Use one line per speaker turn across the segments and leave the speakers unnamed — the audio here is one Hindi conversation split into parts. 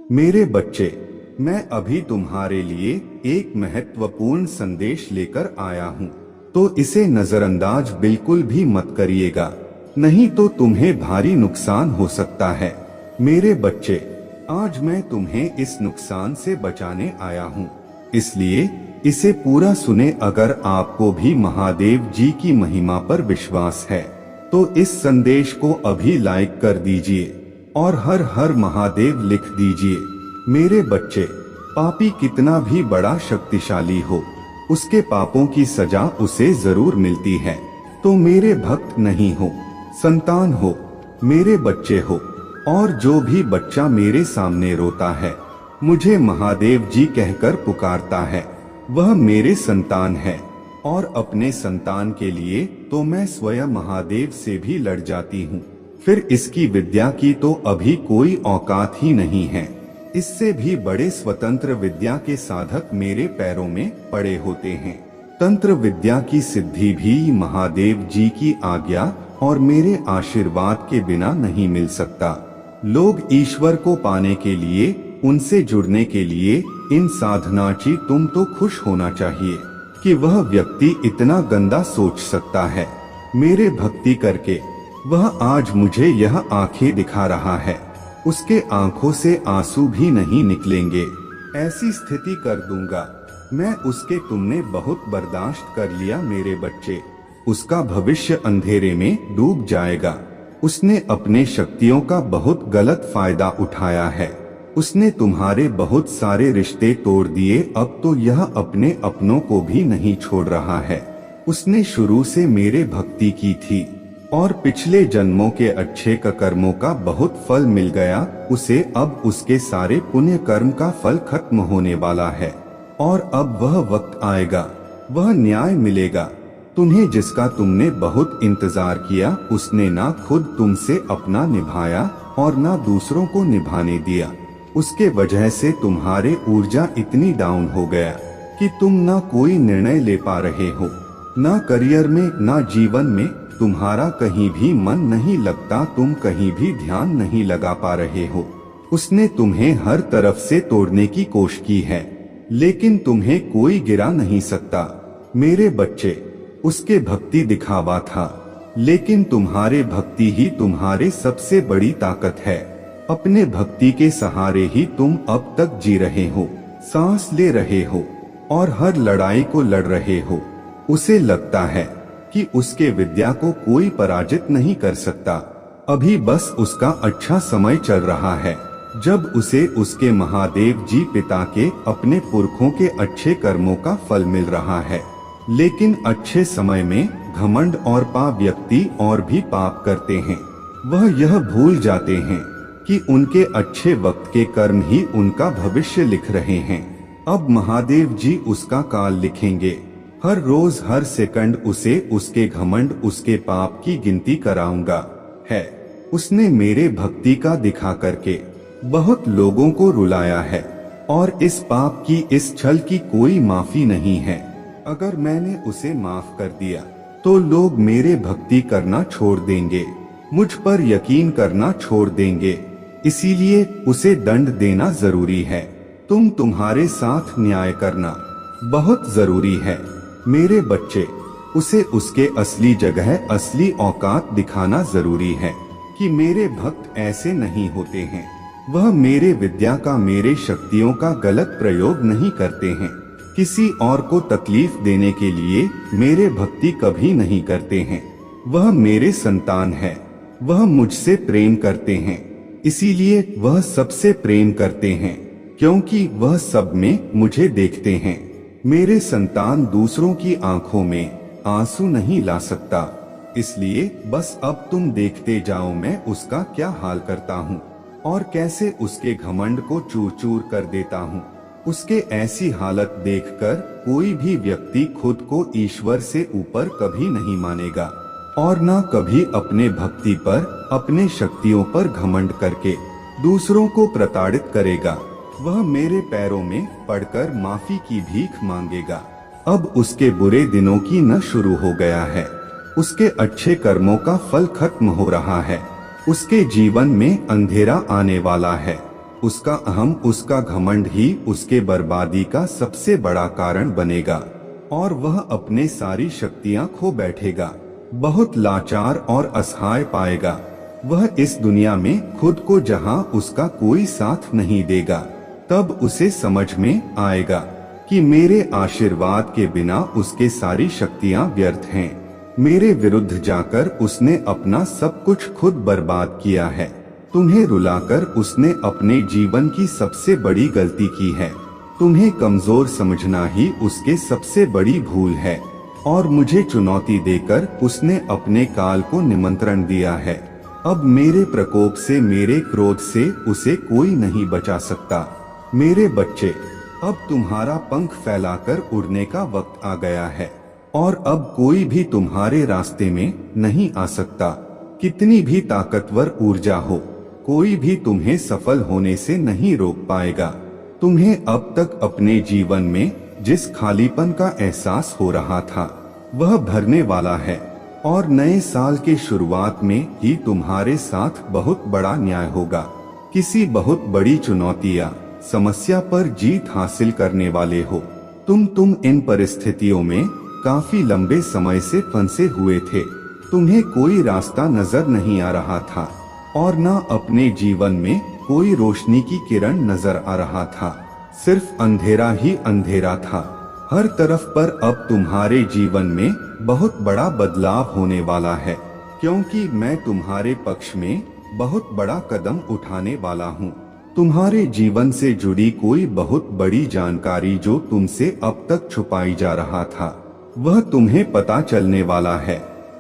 मेरे बच्चे, मैं अभी तुम्हारे लिए एक महत्वपूर्ण संदेश लेकर आया हूँ, तो इसे नजरअंदाज बिल्कुल भी मत करिएगा, नहीं तो तुम्हें भारी नुकसान हो सकता है। मेरे बच्चे, आज मैं तुम्हें इस नुकसान से बचाने आया हूँ, इसलिए इसे पूरा सुने। अगर आपको भी महादेव जी की महिमा पर विश्वास है तो इस संदेश को अभी लाइक कर दीजिए और हर हर महादेव लिख दीजिए। मेरे बच्चे, पापी कितना भी बड़ा शक्तिशाली हो, उसके पापों की सजा उसे जरूर मिलती है। तो मेरे भक्त नहीं हो, संतान हो, मेरे बच्चे हो, और जो भी बच्चा मेरे सामने रोता है, मुझे महादेव जी कहकर पुकारता है, वह मेरे संतान है। और अपने संतान के लिए तो मैं स्वयं महादेव से भी लड़ जाती हूँ। फिर इसकी विद्या की तो अभी कोई औकात ही नहीं है। इससे भी बड़े स्वतंत्र विद्या के साधक मेरे पैरों में पड़े होते हैं। तंत्र विद्या की सिद्धि भी महादेव जी की आज्ञा और मेरे आशीर्वाद के बिना नहीं मिल सकता। लोग ईश्वर को पाने के लिए, उनसे जुड़ने के लिए इन साधनाची तुम तो खुश होना चाहिए कि वह व्यक्ति इतना गंदा सोच सकता है। मेरे भक्ति करके वह आज मुझे यह आंखें दिखा रहा है, उसके आंखों से आंसू भी नहीं निकलेंगे। ऐसी स्थिति कर दूंगा मैं उसके। तुमने बहुत बर्दाश्त कर लिया मेरे बच्चे, उसका भविष्य अंधेरे में डूब जाएगा। उसने अपने शक्तियों का बहुत गलत फायदा उठाया है। उसने तुम्हारे बहुत सारे रिश्ते तोड़ दिए, अब तो यह अपने अपनों को भी नहीं छोड़ रहा है। उसने शुरू से मेरे भक्ति की थी और पिछले जन्मों के अच्छे कर्मों का बहुत फल मिल गया उसे। अब उसके सारे पुण्य कर्म का फल खत्म होने वाला है और अब वह वक्त आएगा, वह न्याय मिलेगा तुम्हें, जिसका तुमने बहुत इंतजार किया। उसने ना खुद तुमसे अपना निभाया और ना दूसरों को निभाने दिया। उसके वजह से तुम्हारे ऊर्जा इतनी डाउन हो गया कि तुम ना कोई निर्णय ले पा रहे हो, ना करियर में, ना जीवन में। तुम्हारा कहीं भी मन नहीं लगता, तुम कहीं भी ध्यान नहीं लगा पा रहे हो। उसने तुम्हें हर तरफ से तोड़ने की कोशिश की है, लेकिन तुम्हें कोई गिरा नहीं सकता। मेरे बच्चे, उसके भक्ति दिखावा था, लेकिन तुम्हारे भक्ति ही तुम्हारे सबसे बड़ी ताकत है। अपने भक्ति के सहारे ही तुम अब तक जी रहे हो, सांस ले रहे हो और हर लड़ाई को लड़ रहे हो। उसे लगता है कि उसके विद्या को कोई पराजित नहीं कर सकता। अभी बस उसका अच्छा समय चल रहा है, जब उसे उसके महादेव जी पिता के, अपने पुरखों के अच्छे कर्मों का फल मिल रहा है। लेकिन अच्छे समय में घमंड और पाप व्यक्ति और भी पाप करते हैं। वह यह भूल जाते हैं कि उनके अच्छे वक्त के कर्म ही उनका भविष्य लिख रहे हैं। अब महादेव जी उसका काल लिखेंगे। हर रोज हर सेकंड उसे उसके घमंड, उसके पाप की गिनती कराऊंगा है। उसने मेरे भक्ति का दिखा करके बहुत लोगों को रुलाया है और इस पाप की, इस छल की कोई माफी नहीं है। अगर मैंने उसे माफ कर दिया तो लोग मेरे भक्ति करना छोड़ देंगे, मुझ पर यकीन करना छोड़ देंगे। इसीलिए उसे दंड देना जरूरी है। तुम्हारे साथ न्याय करना बहुत जरूरी है। मेरे बच्चे, उसे उसके असली जगह, असली औकात दिखाना जरूरी है कि मेरे भक्त ऐसे नहीं होते हैं। वह मेरे विद्या का, मेरे शक्तियों का गलत प्रयोग नहीं करते हैं। किसी और को तकलीफ देने के लिए मेरे भक्ति कभी नहीं करते हैं। वह मेरे संतान है, वह मुझसे प्रेम करते हैं, इसीलिए वह सबसे प्रेम करते हैं, क्योंकि वह सब में मुझे देखते हैं। मेरे संतान दूसरों की आंखों में आंसू नहीं ला सकता, इसलिए बस अब तुम देखते जाओ मैं उसका क्या हाल करता हूँ और कैसे उसके घमंड को चूर चूर कर देता हूँ। उसके ऐसी हालत देखकर कोई भी व्यक्ति खुद को ईश्वर से ऊपर कभी नहीं मानेगा और ना कभी अपने भक्ति पर, अपने शक्तियों पर घमंड करके दूसरों को प्रताड़ित करेगा। वह मेरे पैरों में पड़कर माफी की भीख मांगेगा। अब उसके बुरे दिनों की न शुरू हो गया है, उसके अच्छे कर्मों का फल खत्म हो रहा है। उसके जीवन में अंधेरा आने वाला है। उसका अहम, उसका घमंड ही उसके बर्बादी का सबसे बड़ा कारण बनेगा और वह अपने सारी शक्तियां खो बैठेगा, बहुत लाचार और असहाय पाएगा। वह इस दुनिया में खुद को जहां उसका कोई साथ नहीं देगा, तब उसे समझ में आएगा कि मेरे आशीर्वाद के बिना उसके सारी शक्तियां व्यर्थ हैं। मेरे विरुद्ध जाकर उसने अपना सब कुछ खुद बर्बाद किया है। तुम्हें रुलाकर उसने अपने जीवन की सबसे बड़ी गलती की है। तुम्हें कमजोर समझना ही उसके सबसे बड़ी भूल है और मुझे चुनौती देकर उसने अपने काल को निमंत्रण दिया है। अब मेरे प्रकोप से, मेरे क्रोध से उसे कोई नहीं बचा सकता। मेरे बच्चे, अब तुम्हारा पंख फैलाकर उड़ने का वक्त आ गया है और अब कोई भी तुम्हारे रास्ते में नहीं आ सकता। कितनी भी ताकतवर ऊर्जा हो, कोई भी तुम्हें सफल होने से नहीं रोक पाएगा। तुम्हें अब तक अपने जीवन में जिस खालीपन का एहसास हो रहा था, वह भरने वाला है और नए साल के शुरुआत में ही तुम्हारे साथ बहुत बड़ा न्याय होगा। किसी बहुत बड़ी चुनौती या समस्या पर जीत हासिल करने वाले हो। तुम इन परिस्थितियों में काफी लंबे समय से फंसे हुए थे। तुम्हें कोई रास्ता नजर नहीं आ रहा था और न अपने जीवन में कोई रोशनी की किरण नजर आ रहा था। सिर्फ अंधेरा ही अंधेरा था हर तरफ। पर अब तुम्हारे जीवन में बहुत बड़ा बदलाव होने वाला है, क्योंकि मैं तुम्हारे पक्ष में बहुत बड़ा कदम उठाने वाला हूँ। तुम्हारे जीवन से जुड़ी कोई बहुत बड़ी जानकारी जो तुमसे अब तक छुपाई जा रहा था, वह तुम्हें पता चलने वाला है।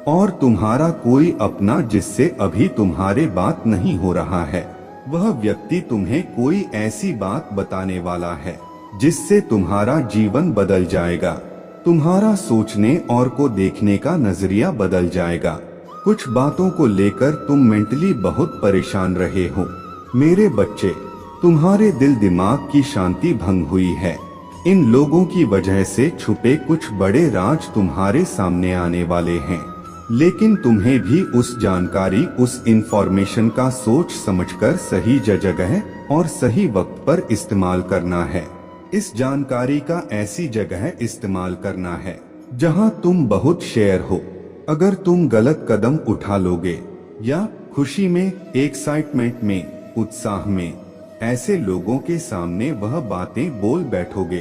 और तुम्हारा कोई अपना जिससे अभी तुम्हारे बात नहीं हो रहा है, वह व्यक्ति तुम्हें कोई ऐसी बात बताने वाला है जिससे तुम्हारा जीवन बदल जाएगा। तुम्हारा सोचने और को देखने का नजरिया बदल जाएगा। कुछ बातों को लेकर तुम मेंटली बहुत परेशान रहे हो। मेरे बच्चे, तुम्हारे दिल दिमाग की शांति भंग हुई है। इन लोगों की वजह से छुपे कुछ बड़े राज तुम्हारे सामने आने वाले हैं, लेकिन तुम्हें भी उस जानकारी, उस इंफॉर्मेशन का सोच समझकर सही जगह और सही वक्त पर इस्तेमाल करना है। इस जानकारी का ऐसी जगह इस्तेमाल करना है जहां तुम बहुत शेयर हो। अगर तुम गलत कदम उठा लोगे या खुशी में, एक्साइटमेंट में, उत्साह में ऐसे लोगों के सामने वह बातें बोल बैठोगे,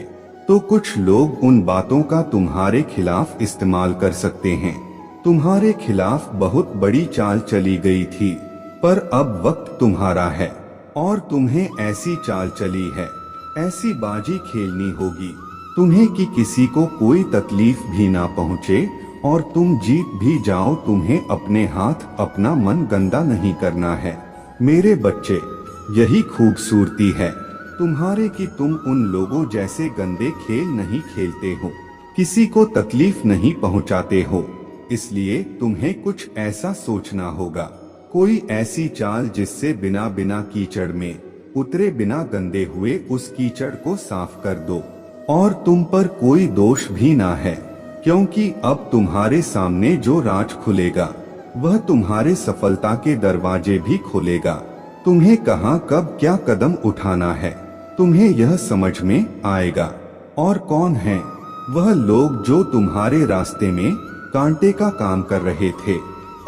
तो कुछ लोग उन बातों का तुम्हारे खिलाफ इस्तेमाल कर सकते हैं। तुम्हारे खिलाफ बहुत बड़ी चाल चली गई थी, पर अब वक्त तुम्हारा है और तुम्हें ऐसी चाल चली है, ऐसी बाजी खेलनी होगी तुम्हें कि किसी को कोई तकलीफ भी ना पहुँचे और तुम जीत भी जाओ। तुम्हें अपने हाथ, अपना मन गंदा नहीं करना है। मेरे बच्चे, यही खूबसूरती है तुम्हारे कि तुम उन लोगों जैसे गंदे खेल नहीं खेलते हो, किसी को तकलीफ नहीं पहुंचाते हो। इसलिए तुम्हें कुछ ऐसा सोचना होगा, कोई ऐसी चाल जिससे बिना बिना कीचड़ में उतरे बिना गंदे हुए उस कीचड़ को साफ कर दो। और तुम पर कोई दोष भी ना है, क्योंकि अब तुम्हारे सामने जो राज खुलेगा वह तुम्हारे सफलता के दरवाजे भी खोलेगा। तुम्हें कहां, कब, क्या कदम उठाना है, तुम्हें यह समझ में आएगा। और कौन है वह लोग जो तुम्हारे रास्ते में कांटे का काम कर रहे थे,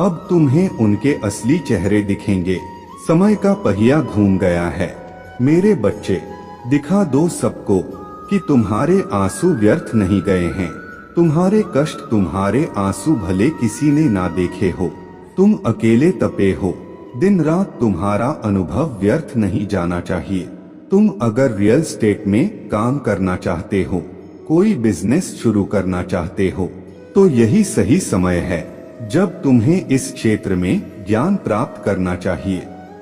अब तुम्हें उनके असली चेहरे दिखेंगे। समय का पहिया घूम गया है। मेरे बच्चे, दिखा दो सबको कि तुम्हारे आंसू व्यर्थ नहीं गए हैं। तुम्हारे कष्ट, तुम्हारे आंसू भले किसी ने ना देखे हो, तुम अकेले तपे हो दिन रात, तुम्हारा अनुभव व्यर्थ नहीं जाना चाहिए। तुम अगर रियल एस्टेट में काम करना चाहते हो, कोई बिजनेस शुरू करना चाहते हो, तो यही सही समय है जब तुम्हें इस क्षेत्र में ज्ञान प्राप्त करना चाहिए।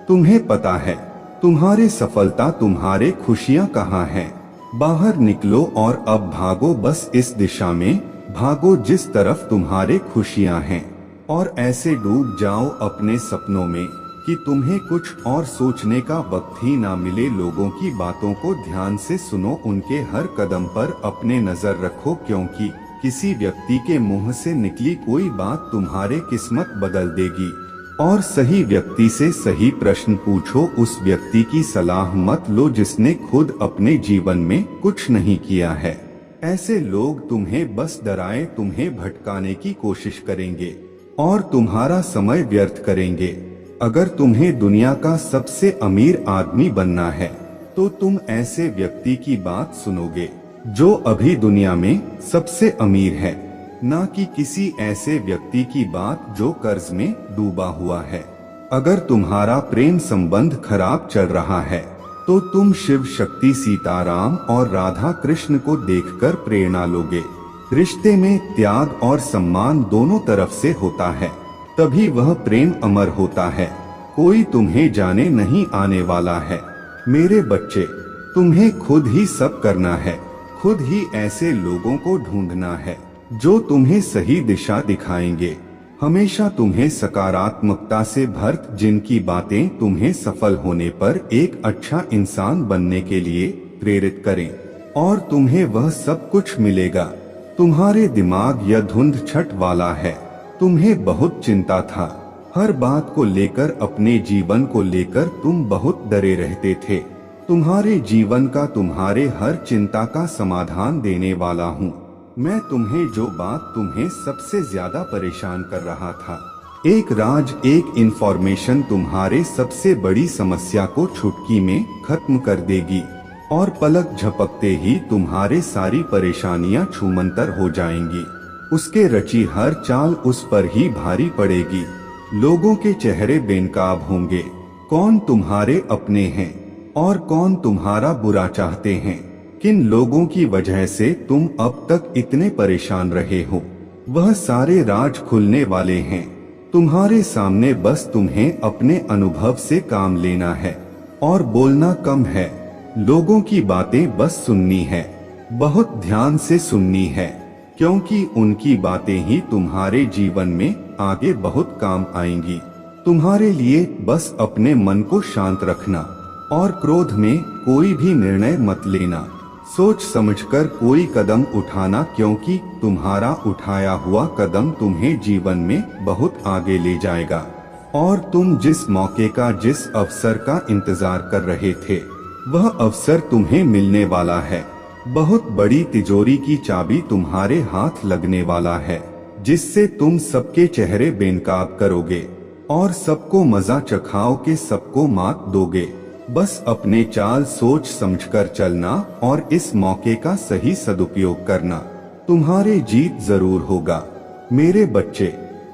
तुम्हें पता है तुम्हारी सफलता, तुम्हारे खुशियां कहाँ हैं। बाहर निकलो और अब भागो, बस इस दिशा में भागो जिस तरफ तुम्हारे खुशियां हैं, और ऐसे डूब जाओ अपने सपनों में कि तुम्हें कुछ और सोचने का वक्त ही ना मिले। लोगों की बातों को ध्यान से सुनो, उनके हर कदम पर अपने नजर रखो, क्योंकि किसी व्यक्ति के मुंह से निकली कोई बात तुम्हारे किस्मत बदल देगी। और सही व्यक्ति से सही प्रश्न पूछो। उस व्यक्ति की सलाह मत लो जिसने खुद अपने जीवन में कुछ नहीं किया है। ऐसे लोग तुम्हें बस डराए, तुम्हें भटकाने की कोशिश करेंगे और तुम्हारा समय व्यर्थ करेंगे। अगर तुम्हें दुनिया का सबसे अमीर आदमी बनना है तो तुम ऐसे व्यक्ति की बात सुनोगे जो अभी दुनिया में सबसे अमीर है, ना कि किसी ऐसे व्यक्ति की बात जो कर्ज में डूबा हुआ है। अगर तुम्हारा प्रेम संबंध खराब चल रहा है तो तुम शिव शक्ति, सीताराम और राधा कृष्ण को देखकर प्रेरणा लोगे। रिश्ते में त्याग और सम्मान दोनों तरफ से होता है, तभी वह प्रेम अमर होता है। कोई तुम्हें जाने नहीं आने वाला है। मेरे बच्चे, तुम्हें खुद ही सब करना है। खुद ही ऐसे लोगों को ढूंढना है जो तुम्हें सही दिशा दिखाएंगे, हमेशा तुम्हें सकारात्मकता से भर, जिनकी बातें तुम्हें सफल होने पर एक अच्छा इंसान बनने के लिए प्रेरित करें, और तुम्हें वह सब कुछ मिलेगा। तुम्हारे दिमाग यह धुंध छट वाला है। तुम्हें बहुत चिंता था, हर बात को लेकर, अपने जीवन को लेकर तुम बहुत डरे रहते थे। तुम्हारे जीवन का, तुम्हारे हर चिंता का समाधान देने वाला हूँ मैं। तुम्हें जो बात तुम्हें सबसे ज्यादा परेशान कर रहा था, एक राज, एक इंफॉर्मेशन तुम्हारे सबसे बड़ी समस्या को चुटकी में खत्म कर देगी और पलक झपकते ही तुम्हारे सारी परेशानियां छूमंतर हो जाएंगी। उसके रची हर चाल उस पर ही भारी पड़ेगी। लोगों के चेहरे बेनकाब होंगे, कौन तुम्हारे अपने हैं और कौन तुम्हारा बुरा चाहते हैं। किन लोगों की वजह से तुम अब तक इतने परेशान रहे हो, वह सारे राज खुलने वाले हैं तुम्हारे सामने। बस तुम्हें अपने अनुभव से काम लेना है और बोलना कम है। लोगों की बातें बस सुननी है, बहुत ध्यान से सुननी है, क्योंकि उनकी बातें ही तुम्हारे जीवन में आगे बहुत काम आएंगी। तुम्हारे लिए बस अपने मन को शांत रखना और क्रोध में कोई भी निर्णय मत लेना। सोच समझकर कोई कदम उठाना, क्योंकि तुम्हारा उठाया हुआ कदम तुम्हें जीवन में बहुत आगे ले जाएगा। और तुम जिस मौके का, जिस अवसर का इंतजार कर रहे थे, वह अवसर तुम्हें मिलने वाला है। बहुत बड़ी तिजोरी की चाबी तुम्हारे हाथ लगने वाला है, जिससे तुम सबके चेहरे बेनकाब करोगे और सबको मजा चखाओ के सबको मात दोगे। बस अपने चाल सोच समझकर चलना और इस मौके का सही सदुपयोग करना। तुम्हारे जीत जरूर होगा। मेरे बच्चे,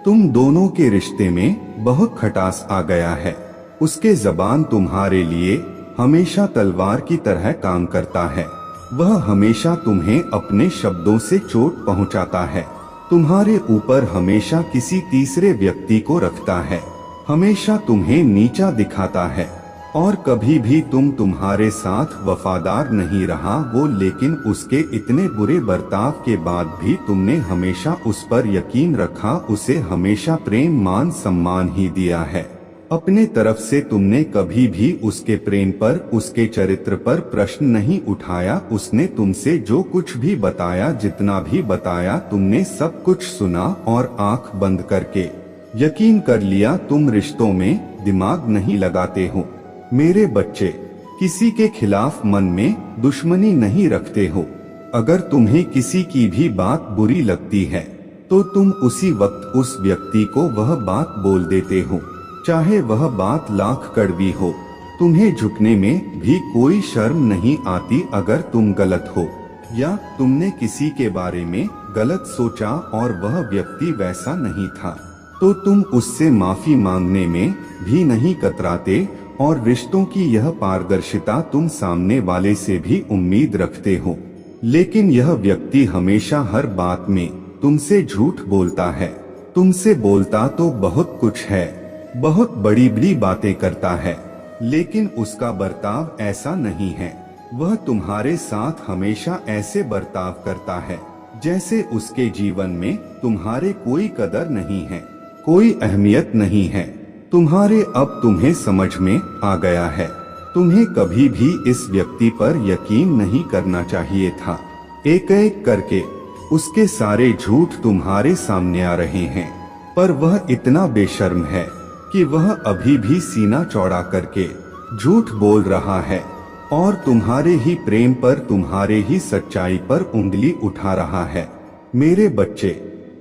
तुम दोनों के रिश्ते में बहुत खटास आ गया है। उसके जबान तुम्हारे लिए हमेशा तलवार की तरह काम करता है। वह हमेशा तुम्हें अपने शब्दों से चोट पहुंचाता है। तुम्हारे ऊपर हमेशा किसी तीसरे व्यक्ति को रखता है, हमेशा तुम्हें नीचा दिखाता है और कभी भी तुम्हारे साथ वफादार नहीं रहा वो। लेकिन उसके इतने बुरे बर्ताव के बाद भी तुमने हमेशा उस पर यकीन रखा, उसे हमेशा प्रेम, मान, सम्मान ही दिया है। अपने तरफ से तुमने कभी भी उसके प्रेम पर, उसके चरित्र पर प्रश्न नहीं उठाया। उसने तुमसे जो कुछ भी बताया, जितना भी बताया, तुमने सब कुछ सुना और आंख बंद करके यकीन कर लिया। तुम रिश्तों में दिमाग नहीं लगाते हो। मेरे बच्चे, किसी के खिलाफ मन में दुश्मनी नहीं रखते हो। अगर तुम्हें किसी की भी बात बुरी लगती है तो तुम उसी वक्त उस व्यक्ति को वह बात बोल देते हो, चाहे वह बात लाख कड़वी हो। तुम्हें झुकने में भी कोई शर्म नहीं आती। अगर तुम गलत हो या तुमने किसी के बारे में गलत सोचा और वह व्यक्ति वैसा नहीं था, तो तुम उससे माफी मांगने में भी नहीं कतराते। और रिश्तों की यह पारदर्शिता तुम सामने वाले से भी उम्मीद रखते हो। लेकिन यह व्यक्ति हमेशा हर बात में तुमसे झूठ बोलता है। तुमसे बोलता तो बहुत कुछ है, बहुत बड़ी बड़ी बातें करता है, लेकिन उसका बर्ताव ऐसा नहीं है। वह तुम्हारे साथ हमेशा ऐसे बर्ताव करता है जैसे उसके जीवन में तुम्हारे कोई कदर नहीं है, कोई अहमियत नहीं है। तुम्हारे अब तुम्हें समझ में आ गया है। तुम्हें कभी भी इस व्यक्ति पर यकीन नहीं करना चाहिए था। एक एक करके उसके सारे झूठ तुम्हारे सामने आ रहे हैं, पर वह इतना बेशर्म है कि वह अभी भी सीना चौड़ा करके झूठ बोल रहा है और तुम्हारे ही प्रेम पर, तुम्हारे ही सच्चाई पर उंगली उठा रहा है। मेरे बच्चे,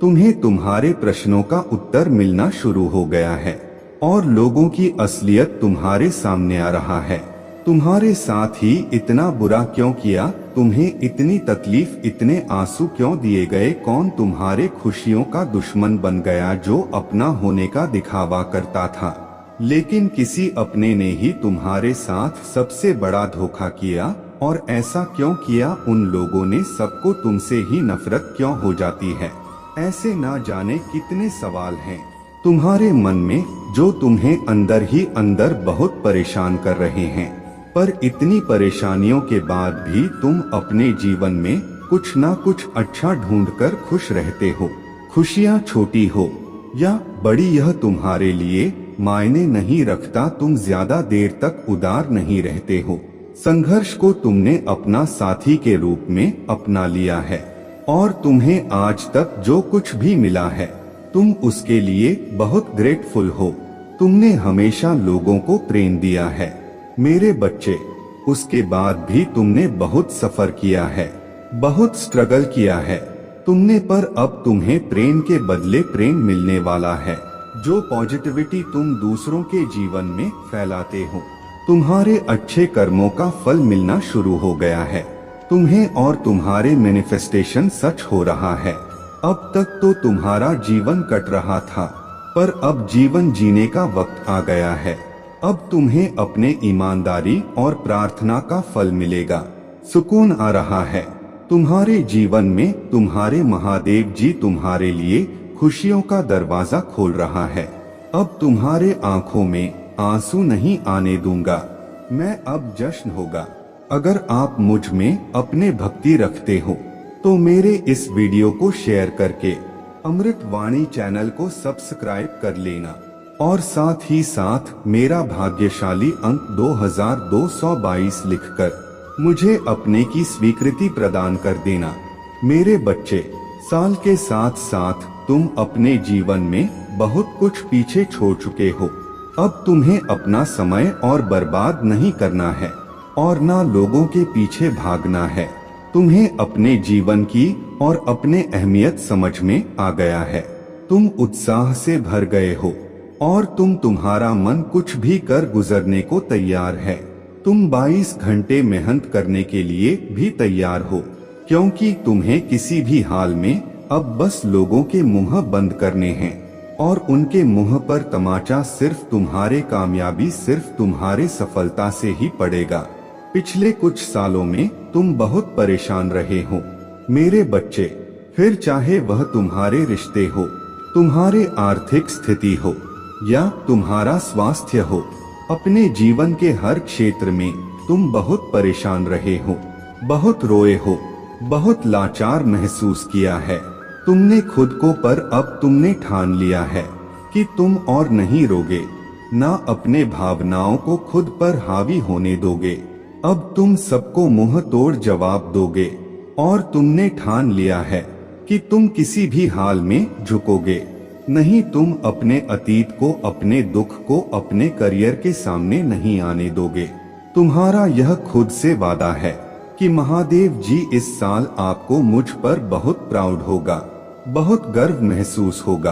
तुम्हें तुम्हारे प्रश्नों का उत्तर मिलना शुरू हो गया है और लोगों की असलियत तुम्हारे सामने आ रहा है। तुम्हारे साथ ही इतना बुरा क्यों किया, तुम्हें इतनी तकलीफ, इतने आंसू क्यों दिए गए? कौन तुम्हारे खुशियों का दुश्मन बन गया जो अपना होने का दिखावा करता था? लेकिन किसी अपने ने ही तुम्हारे साथ सबसे बड़ा धोखा किया। और ऐसा क्यों किया? उन लोगों ने सबको तुमसे ही नफरत क्यों हो जाती है? ऐसे ना जाने कितने सवाल हैं तुम्हारे मन में जो तुम्हें अंदर ही अंदर बहुत परेशान कर रहे हैं। पर इतनी परेशानियों के बाद भी तुम अपने जीवन में कुछ ना कुछ अच्छा ढूंढकर खुश रहते हो। खुशियाँ छोटी हो या बड़ी, यह तुम्हारे लिए मायने नहीं रखता। तुम ज्यादा देर तक उदार नहीं रहते हो। संघर्ष को तुमने अपना साथी के रूप में अपना लिया है और तुम्हें आज तक जो कुछ भी मिला है तुम उसके लिए बहुत ग्रेटफुल हो। तुमने हमेशा लोगों को प्रेम दिया है मेरे बच्चे। उसके बाद भी तुमने बहुत सफर किया है, बहुत स्ट्रगल किया है तुमने, पर अब तुम्हें प्रेम के बदले प्रेम मिलने वाला है। जो पॉजिटिविटी तुम दूसरों के जीवन में फैलाते हो, तुम्हारे अच्छे कर्मों का फल मिलना शुरू हो गया है। तुम्हें और तुम्हारे मैनिफेस्टेशन सच हो रहा है। अब तक तो तुम्हारा जीवन कट रहा था, पर अब जीवन जीने का वक्त आ गया है। अब तुम्हें अपने ईमानदारी और प्रार्थना का फल मिलेगा। सुकून आ रहा है तुम्हारे जीवन में। तुम्हारे महादेव जी तुम्हारे लिए खुशियों का दरवाजा खोल रहा है। अब तुम्हारे आंखों में आंसू नहीं आने दूंगा मैं, अब जश्न होगा। अगर आप मुझ में अपने भक्ति रखते हो तो मेरे इस वीडियो को शेयर करके अमृत वाणी चैनल को सब्सक्राइब कर लेना और साथ ही साथ मेरा भाग्यशाली अंक 2222 लिखकर मुझे अपने की स्वीकृति प्रदान कर देना। मेरे बच्चे, साल के साथ साथ तुम अपने जीवन में बहुत कुछ पीछे छोड़ चुके हो। अब तुम्हें अपना समय और बर्बाद नहीं करना है और ना लोगों के पीछे भागना है। तुम्हें अपने जीवन की और अपने अहमियत समझ में आ गया है। तुम उत्साह से भर गए हो और तुम्हारा मन कुछ भी कर गुजरने को तैयार है। तुम 22 घंटे मेहनत करने के लिए भी तैयार हो, क्योंकि तुम्हें किसी भी हाल में अब बस लोगों के मुंह बंद करने हैं और उनके मुंह पर तमाचा सिर्फ तुम्हारे कामयाबी, सिर्फ तुम्हारे सफलता से ही पड़ेगा। पिछले कुछ सालों में तुम बहुत परेशान रहे हो मेरे बच्चे। फिर चाहे वह तुम्हारे रिश्ते हो, तुम्हारे आर्थिक स्थिति हो या तुम्हारा स्वास्थ्य हो, अपने जीवन के हर क्षेत्र में तुम बहुत परेशान रहे हो, बहुत रोए हो, बहुत लाचार महसूस किया है तुमने खुद को। पर अब तुमने ठान लिया है कि तुम और नहीं रोगे, ना अपने भावनाओं को खुद पर हावी होने दोगे। अब तुम सबको मुंह तोड़ जवाब दोगे और तुमने ठान लिया है कि तुम किसी भी हाल में झुकोगे नहीं। तुम अपने अतीत को, अपने दुख को अपने करियर के सामने नहीं आने दोगे। तुम्हारा यह खुद से वादा है कि महादेव जी इस साल आपको मुझ पर बहुत प्राउड होगा, बहुत गर्व महसूस होगा।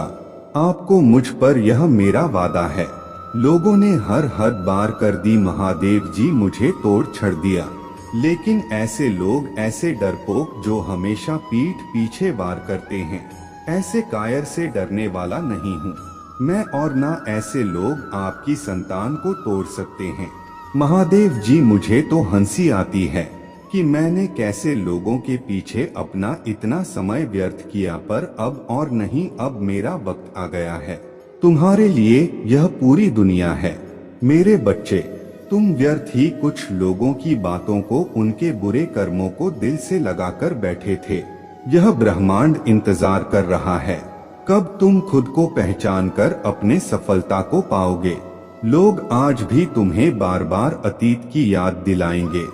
आपको मुझ पर, यह मेरा वादा है। लोगों ने हर हद बार कर दी, महादेव जी मुझे तोड़ छड़ दिया, लेकिन ऐसे लोग, ऐसे डरपोक जो हमेशा पीठ पीछे वार करते हैं, ऐसे कायर से डरने वाला नहीं हूँ मैं। और ना ऐसे लोग आपकी संतान को तोड़ सकते हैं। महादेव जी मुझे तो हंसी आती है कि मैंने कैसे लोगों के पीछे अपना इतना समय व्यर्थ किया, पर अब और नहीं, अब मेरा वक्त आ गया है। तुम्हारे लिए यह पूरी दुनिया है मेरे बच्चे। तुम व्यर्थ ही कुछ लोगों की बातों को, उनके बुरे कर्मों को दिल से लगाकर बैठे थे। यह ब्रह्मांड इंतजार कर रहा है कब तुम खुद को पहचान कर अपने सफलता को पाओगे। लोग आज भी तुम्हें बार बार अतीत की याद दिलाएंगे,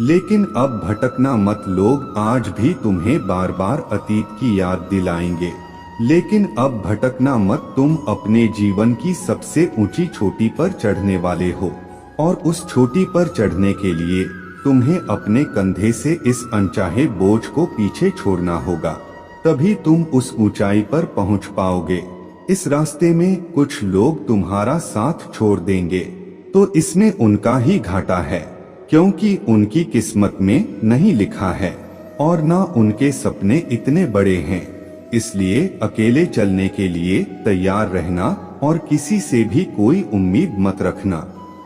लेकिन अब भटकना मत। लोग आज भी तुम्हें बार बार अतीत की याद दिलाएंगे, लेकिन अब भटकना मत, तुम अपने जीवन की सबसे ऊंची चोटी पर चढ़ने वाले हो और उस चोटी पर चढ़ने के लिए तुम्हें अपने कंधे से इस अनचाहे बोझ को पीछे छोड़ना होगा, तभी तुम उस ऊंचाई पर पहुंच पाओगे। इस रास्ते में कुछ लोग तुम्हारा साथ छोड़ देंगे तो इसमें उनका ही घाटा है, क्योंकि उनकी किस्मत में नहीं लिखा है और ना उनके सपने इतने बड़े हैं। इसलिए अकेले चलने के लिए तैयार रहना और किसी से भी कोई उम्मीद मत रखना।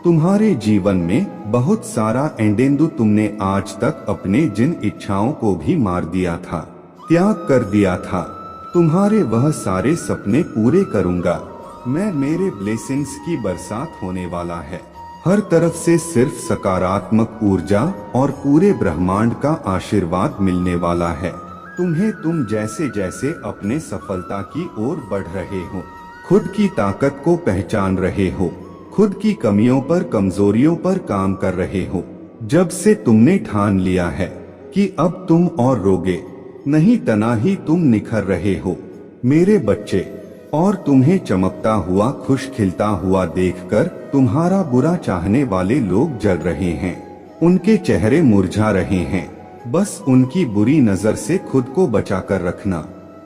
तुम्हारे जीवन में बहुत सारा एंडेंदु, तुमने आज तक अपने जिन इच्छाओं को भी मार दिया था, त्याग कर दिया था, तुम्हारे वह सारे सपने पूरे करूंगा मैं। मेरे ब्लेसिंग्स की बरसात होने वाला है, हर तरफ से सिर्फ सकारात्मक ऊर्जा और पूरे ब्रह्मांड का आशीर्वाद मिलने वाला है तुम्हें। तुम जैसे जैसे अपने सफलता की ओर बढ़ रहे हो, खुद की ताकत को पहचान रहे हो, खुद की कमियों पर, कमजोरियों पर काम कर रहे हो, जब से तुमने ठान लिया है कि अब तुम और रोगे नहीं, तना ही तुम निखर रहे हो मेरे बच्चे। और तुम्हें चमकता हुआ, खुश खिलता हुआ देखकर तुम्हारा बुरा चाहने वाले लोग जल रहे हैं, उनके चेहरे मुरझा रहे हैं। बस उनकी बुरी नजर से खुद को बचा कर रखना।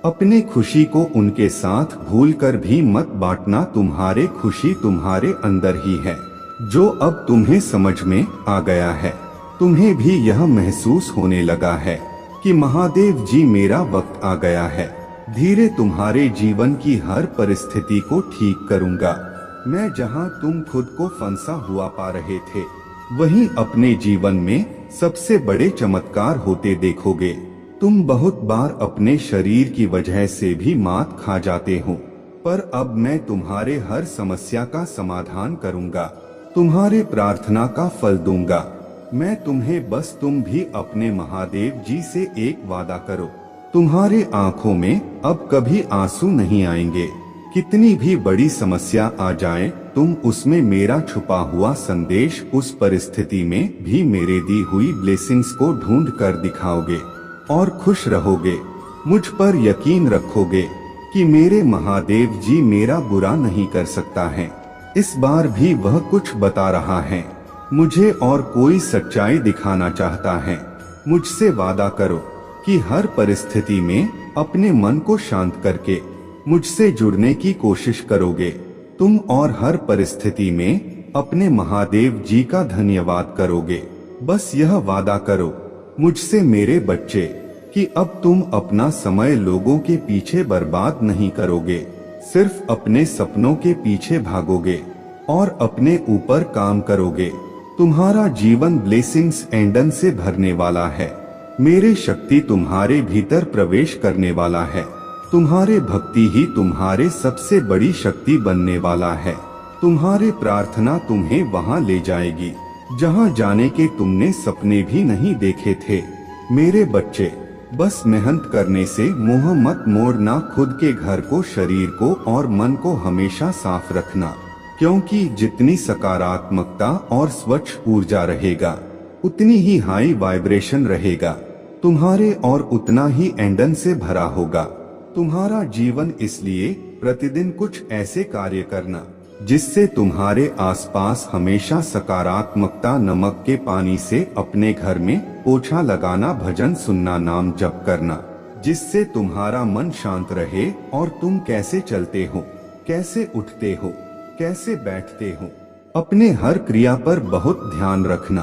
अपने खुशी को उनके साथ भूलकर भी मत बांटना। तुम्हारे खुशी तुम्हारे अंदर ही है, जो अब तुम्हें समझ में आ गया है। तुम्हें भी यह महसूस होने लगा है कि महादेव जी, मेरा वक्त आ गया है, धीरे तुम्हारे जीवन की हर परिस्थिति को ठीक करूंगा मैं। जहां तुम खुद को फंसा हुआ पा रहे थे, वहीं अपने जीवन में सबसे बड़े चमत्कार होते देखोगे। तुम बहुत बार अपने शरीर की वजह से भी मात खा जाते हो, पर अब मैं तुम्हारे हर समस्या का समाधान करूंगा, तुम्हारे प्रार्थना का फल दूंगा मैं तुम्हें। बस तुम भी अपने महादेव जी से एक वादा करो, तुम्हारे आंखों में अब कभी आंसू नहीं आएंगे। कितनी भी बड़ी समस्या आ जाए, तुम उसमें मेरा छुपा हुआ संदेश, उस परिस्थिति में भी मेरे दी हुई ब्लेसिंग्स को ढूंढ कर दिखाओगे और खुश रहोगे। मुझ पर यकीन रखोगे कि मेरे महादेव जी मेरा बुरा नहीं कर सकता है। इस बार भी वह कुछ बता रहा है मुझे और कोई सच्चाई दिखाना चाहता है। मुझसे वादा करो कि हर परिस्थिति में अपने मन को शांत करके मुझसे जुड़ने की कोशिश करोगे तुम, और हर परिस्थिति में अपने महादेव जी का धन्यवाद करोगे। बस यह वादा करो मुझसे मेरे बच्चे कि अब तुम अपना समय लोगों के पीछे बर्बाद नहीं करोगे, सिर्फ अपने सपनों के पीछे भागोगे और अपने ऊपर काम करोगे। तुम्हारा जीवन ब्लेसिंग्स एंडन से भरने वाला है। मेरे शक्ति तुम्हारे भीतर प्रवेश करने वाला है। तुम्हारे भक्ति ही तुम्हारे सबसे बड़ी शक्ति बनने वाला है। तुम्हारे प्रार्थना तुम्हें वहां ले जाएगी जहां जाने के तुमने सपने भी नहीं देखे थे। मेरे बच्चे, बस मेहनत करने से मुंह मत मोड़ना। खुद के घर को, शरीर को और मन को हमेशा साफ रखना, क्योंकि जितनी सकारात्मकता और स्वच्छ ऊर्जा रहेगा, उतनी ही हाई वाइब्रेशन रहेगा तुम्हारे, और उतना ही एंडन से भरा होगा तुम्हारा जीवन। इसलिए प्रतिदिन कुछ ऐसे कार्य करना जिससे तुम्हारे आसपास हमेशा सकारात्मकता। नमक के पानी से अपने घर में पोछा लगाना, भजन सुनना, नाम जप करना, जिससे तुम्हारा मन शांत रहे। और तुम कैसे चलते हो, कैसे उठते हो, कैसे बैठते हो, अपने हर क्रिया पर बहुत ध्यान रखना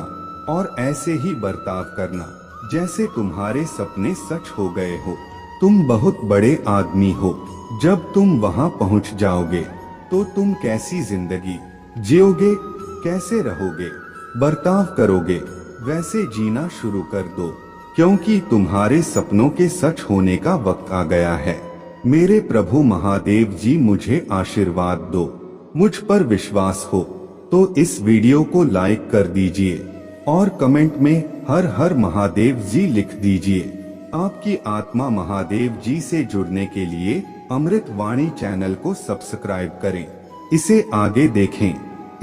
और ऐसे ही बर्ताव करना जैसे तुम्हारे सपने सच हो गए हो। तुम बहुत बड़े आदमी हो। जब तुम वहां पहुंच जाओगे तो तुम कैसी जिंदगी जियोगे, कैसे रहोगे, बर्ताव करोगे, वैसे जीना शुरू कर दो, क्योंकि तुम्हारे सपनों के सच होने का वक्त आ गया है। मेरे प्रभु महादेव जी, मुझे आशीर्वाद दो। मुझ पर विश्वास हो तो इस वीडियो को लाइक कर दीजिए और कमेंट में हर हर महादेव जी लिख दीजिए। आपकी आत्मा महादेव जी से जुड़ने के लिए अमृत वाणी चैनल को सब्सक्राइब करें, इसे आगे देखें।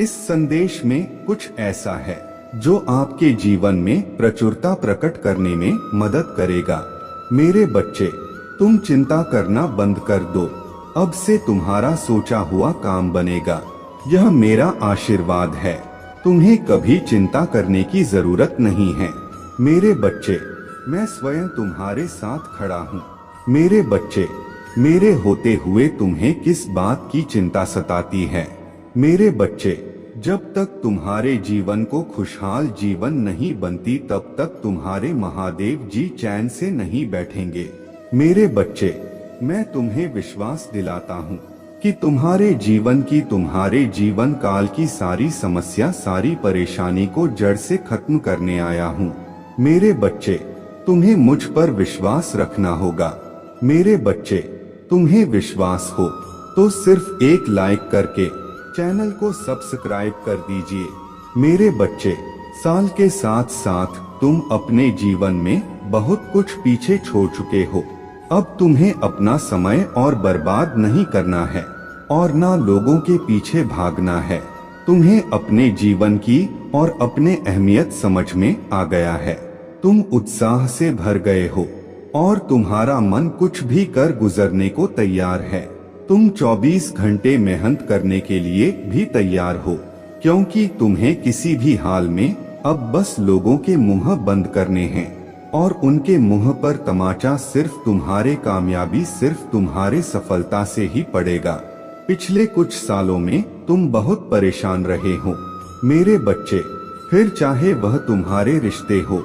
इस संदेश में कुछ ऐसा है जो आपके जीवन में प्रचुरता प्रकट करने में मदद करेगा। मेरे बच्चे, तुम चिंता करना बंद कर दो। अब से तुम्हारा सोचा हुआ काम बनेगा। यह मेरा आशीर्वाद है। तुम्हें कभी चिंता करने की जरूरत नहीं है। मेरे बच्चे, मैं स्वयं तुम्हारे साथ खड़ा हूँ। मेरे बच्चे, मेरे होते हुए तुम्हें किस बात की चिंता सताती है? मेरे बच्चे, जब तक तुम्हारे जीवन को खुशहाल जीवन नहीं बनती तब तक तुम्हारे महादेव जी चैन से नहीं बैठेंगे। मेरे बच्चे, मैं तुम्हें विश्वास दिलाता हूँ कि तुम्हारे जीवन काल की सारी समस्या, सारी परेशानी को जड़ से खत्म करने आया हूँ। मेरे बच्चे, तुम्हें मुझ पर विश्वास रखना होगा। मेरे बच्चे, तुम्हें विश्वास हो तो सिर्फ एक लाइक करके चैनल को सब्सक्राइब कर दीजिए। मेरे बच्चे, साल के साथ साथ तुम अपने जीवन में बहुत कुछ पीछे छोड़ चुके हो। अब तुम्हें अपना समय और बर्बाद नहीं करना है और ना लोगों के पीछे भागना है। तुम्हें अपने जीवन की और अपने अहमियत समझ में आ गया है। तुम उत्साह से भर गए हो और तुम्हारा मन कुछ भी कर गुजरने को तैयार है। तुम 24 घंटे मेहनत करने के लिए भी तैयार हो, क्योंकि तुम्हें किसी भी हाल में अब बस लोगों के मुंह बंद करने हैं और उनके मुंह पर तमाचा सिर्फ तुम्हारे कामयाबी, सिर्फ तुम्हारे सफलता से ही पड़ेगा। पिछले कुछ सालों में तुम बहुत परेशान रहे हो मेरे बच्चे, फिर चाहे वह तुम्हारे रिश्ते हो,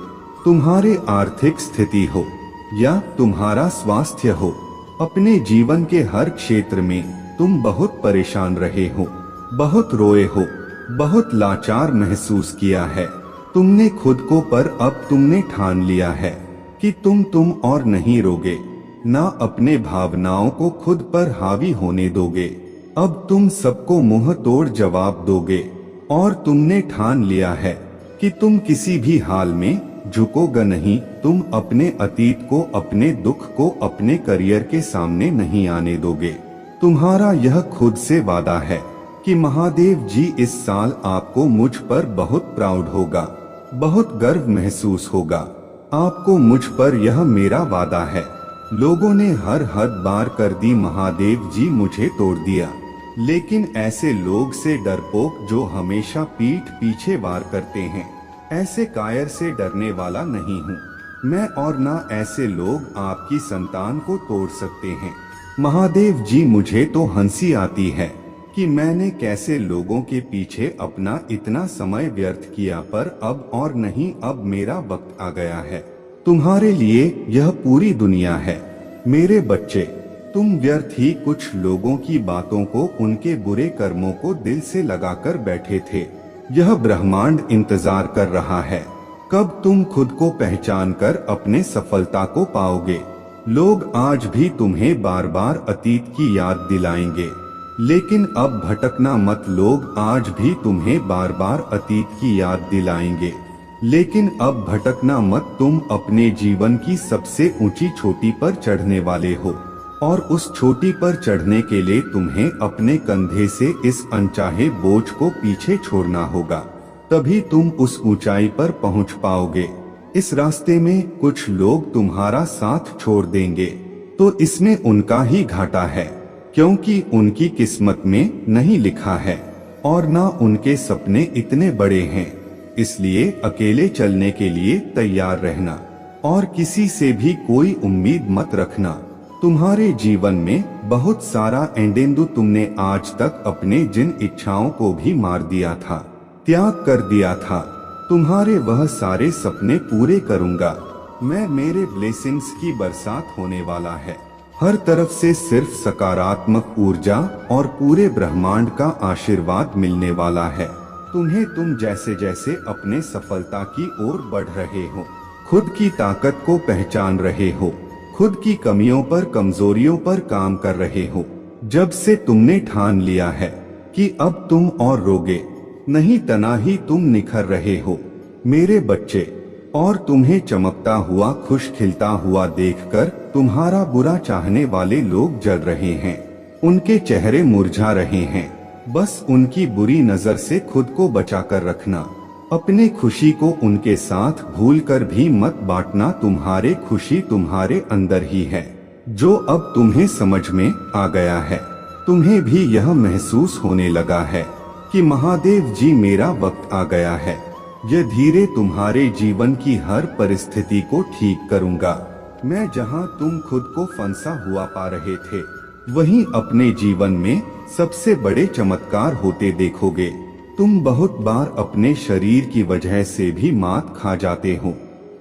तुम्हारे आर्थिक स्थिति हो या तुम्हारा स्वास्थ्य हो, अपने जीवन के हर क्षेत्र में तुम बहुत परेशान रहे हो, बहुत रोए हो, बहुत लाचार महसूस किया है तुमने खुद को, पर अब तुमने ठान लिया है कि तुम और नहीं रोगे, ना अपने भावनाओं को खुद पर हावी होने दोगे। अब तुम सबको मुंह तोड़ जवाब दोगे और तुमने ठान लिया है कि तुम किसी भी हाल में झुकोगे नहीं। तुम अपने अतीत को, अपने दुख को अपने करियर के सामने नहीं आने दोगे। तुम्हारा यह खुद से वादा है कि महादेव जी इस साल आपको मुझ पर बहुत प्राउड होगा, बहुत गर्व महसूस होगा। आपको मुझ पर, यह मेरा वादा है। लोगों ने हर हद पार कर दी, महादेव जी मुझे तोड़ दिया, लेकिन ऐसे लोग से डरपोक जो हमेशा पीठ पीछे वार करते हैं, ऐसे कायर से डरने वाला नहीं हूँ मैं, और ना ऐसे लोग आपकी संतान को तोड़ सकते हैं। महादेव जी, मुझे तो हंसी आती है कि मैंने कैसे लोगों के पीछे अपना इतना समय व्यर्थ किया, पर अब और नहीं, अब मेरा वक्त आ गया है। तुम्हारे लिए यह पूरी दुनिया है। मेरे बच्चे, तुम व्यर्थ ही कुछ लोगों की बातों को, उनके बुरे कर्मों को दिल से लगाकर बैठे थे। यह ब्रह्मांड इंतजार कर रहा है कब तुम खुद को पहचान कर अपने सफलता को पाओगे। लोग आज भी तुम्हें बार बार अतीत की याद दिलाएंगे, लेकिन अब भटकना मत। लोग आज भी तुम्हें बार बार अतीत की याद दिलाएंगे, लेकिन अब भटकना मत। तुम अपने जीवन की सबसे ऊंची चोटी पर चढ़ने वाले हो, और उस चोटी पर चढ़ने के लिए तुम्हें अपने कंधे से इस अनचाहे बोझ को पीछे छोड़ना होगा, तभी तुम उस ऊंचाई पर पहुंच पाओगे। इस रास्ते में कुछ लोग तुम्हारा साथ छोड़ देंगे, तो इसमें उनका ही घाटा है, क्योंकि उनकी किस्मत में नहीं लिखा है और ना उनके सपने इतने बड़े हैं। इसलिए अकेले चलने के लिए तैयार रहना और किसी से भी कोई उम्मीद मत रखना। तुम्हारे जीवन में बहुत सारा एंडेंदु, तुमने आज तक अपने जिन इच्छाओं को भी मार दिया था, त्याग कर दिया था, तुम्हारे वह सारे सपने पूरे करूंगा मैं। मेरे ब्लेसिंग्स की बरसात होने वाला है। हर तरफ से सिर्फ सकारात्मक ऊर्जा और पूरे ब्रह्मांड का आशीर्वाद मिलने वाला है तुम्हें। तुम जैसे जैसे अपने सफलता की ओर बढ़ रहे हो, खुद की ताकत को पहचान रहे हो, खुद की कमियों पर, कमजोरियों पर काम कर रहे हो, जब से तुमने ठान लिया है कि अब तुम और रोगे नहीं, तना ही तुम निखर रहे हो मेरे बच्चे। और तुम्हें चमकता हुआ, खुश खिलता हुआ देखकर तुम्हारा बुरा चाहने वाले लोग जल रहे हैं, उनके चेहरे मुरझा रहे हैं। बस उनकी बुरी नजर से खुद को बचाकर रखना। अपने खुशी को उनके साथ भूलकर भी मत बांटना। तुम्हारे खुशी तुम्हारे अंदर ही है। जो अब तुम्हें समझ में आ गया है। तुम्हें भी यह महसूस होने लगा है कि महादेव जी मेरा वक्त आ गया है। यह धीरे तुम्हारे जीवन की हर परिस्थिति को ठीक करूंगा। मैं जहां तुम खुद को फंसा हुआ पा रहे थे, वहीं अपने जीवन में सबसे बड़े चमत्कार होते देखोगे। तुम बहुत बार अपने शरीर की वजह से भी मात खा जाते हो,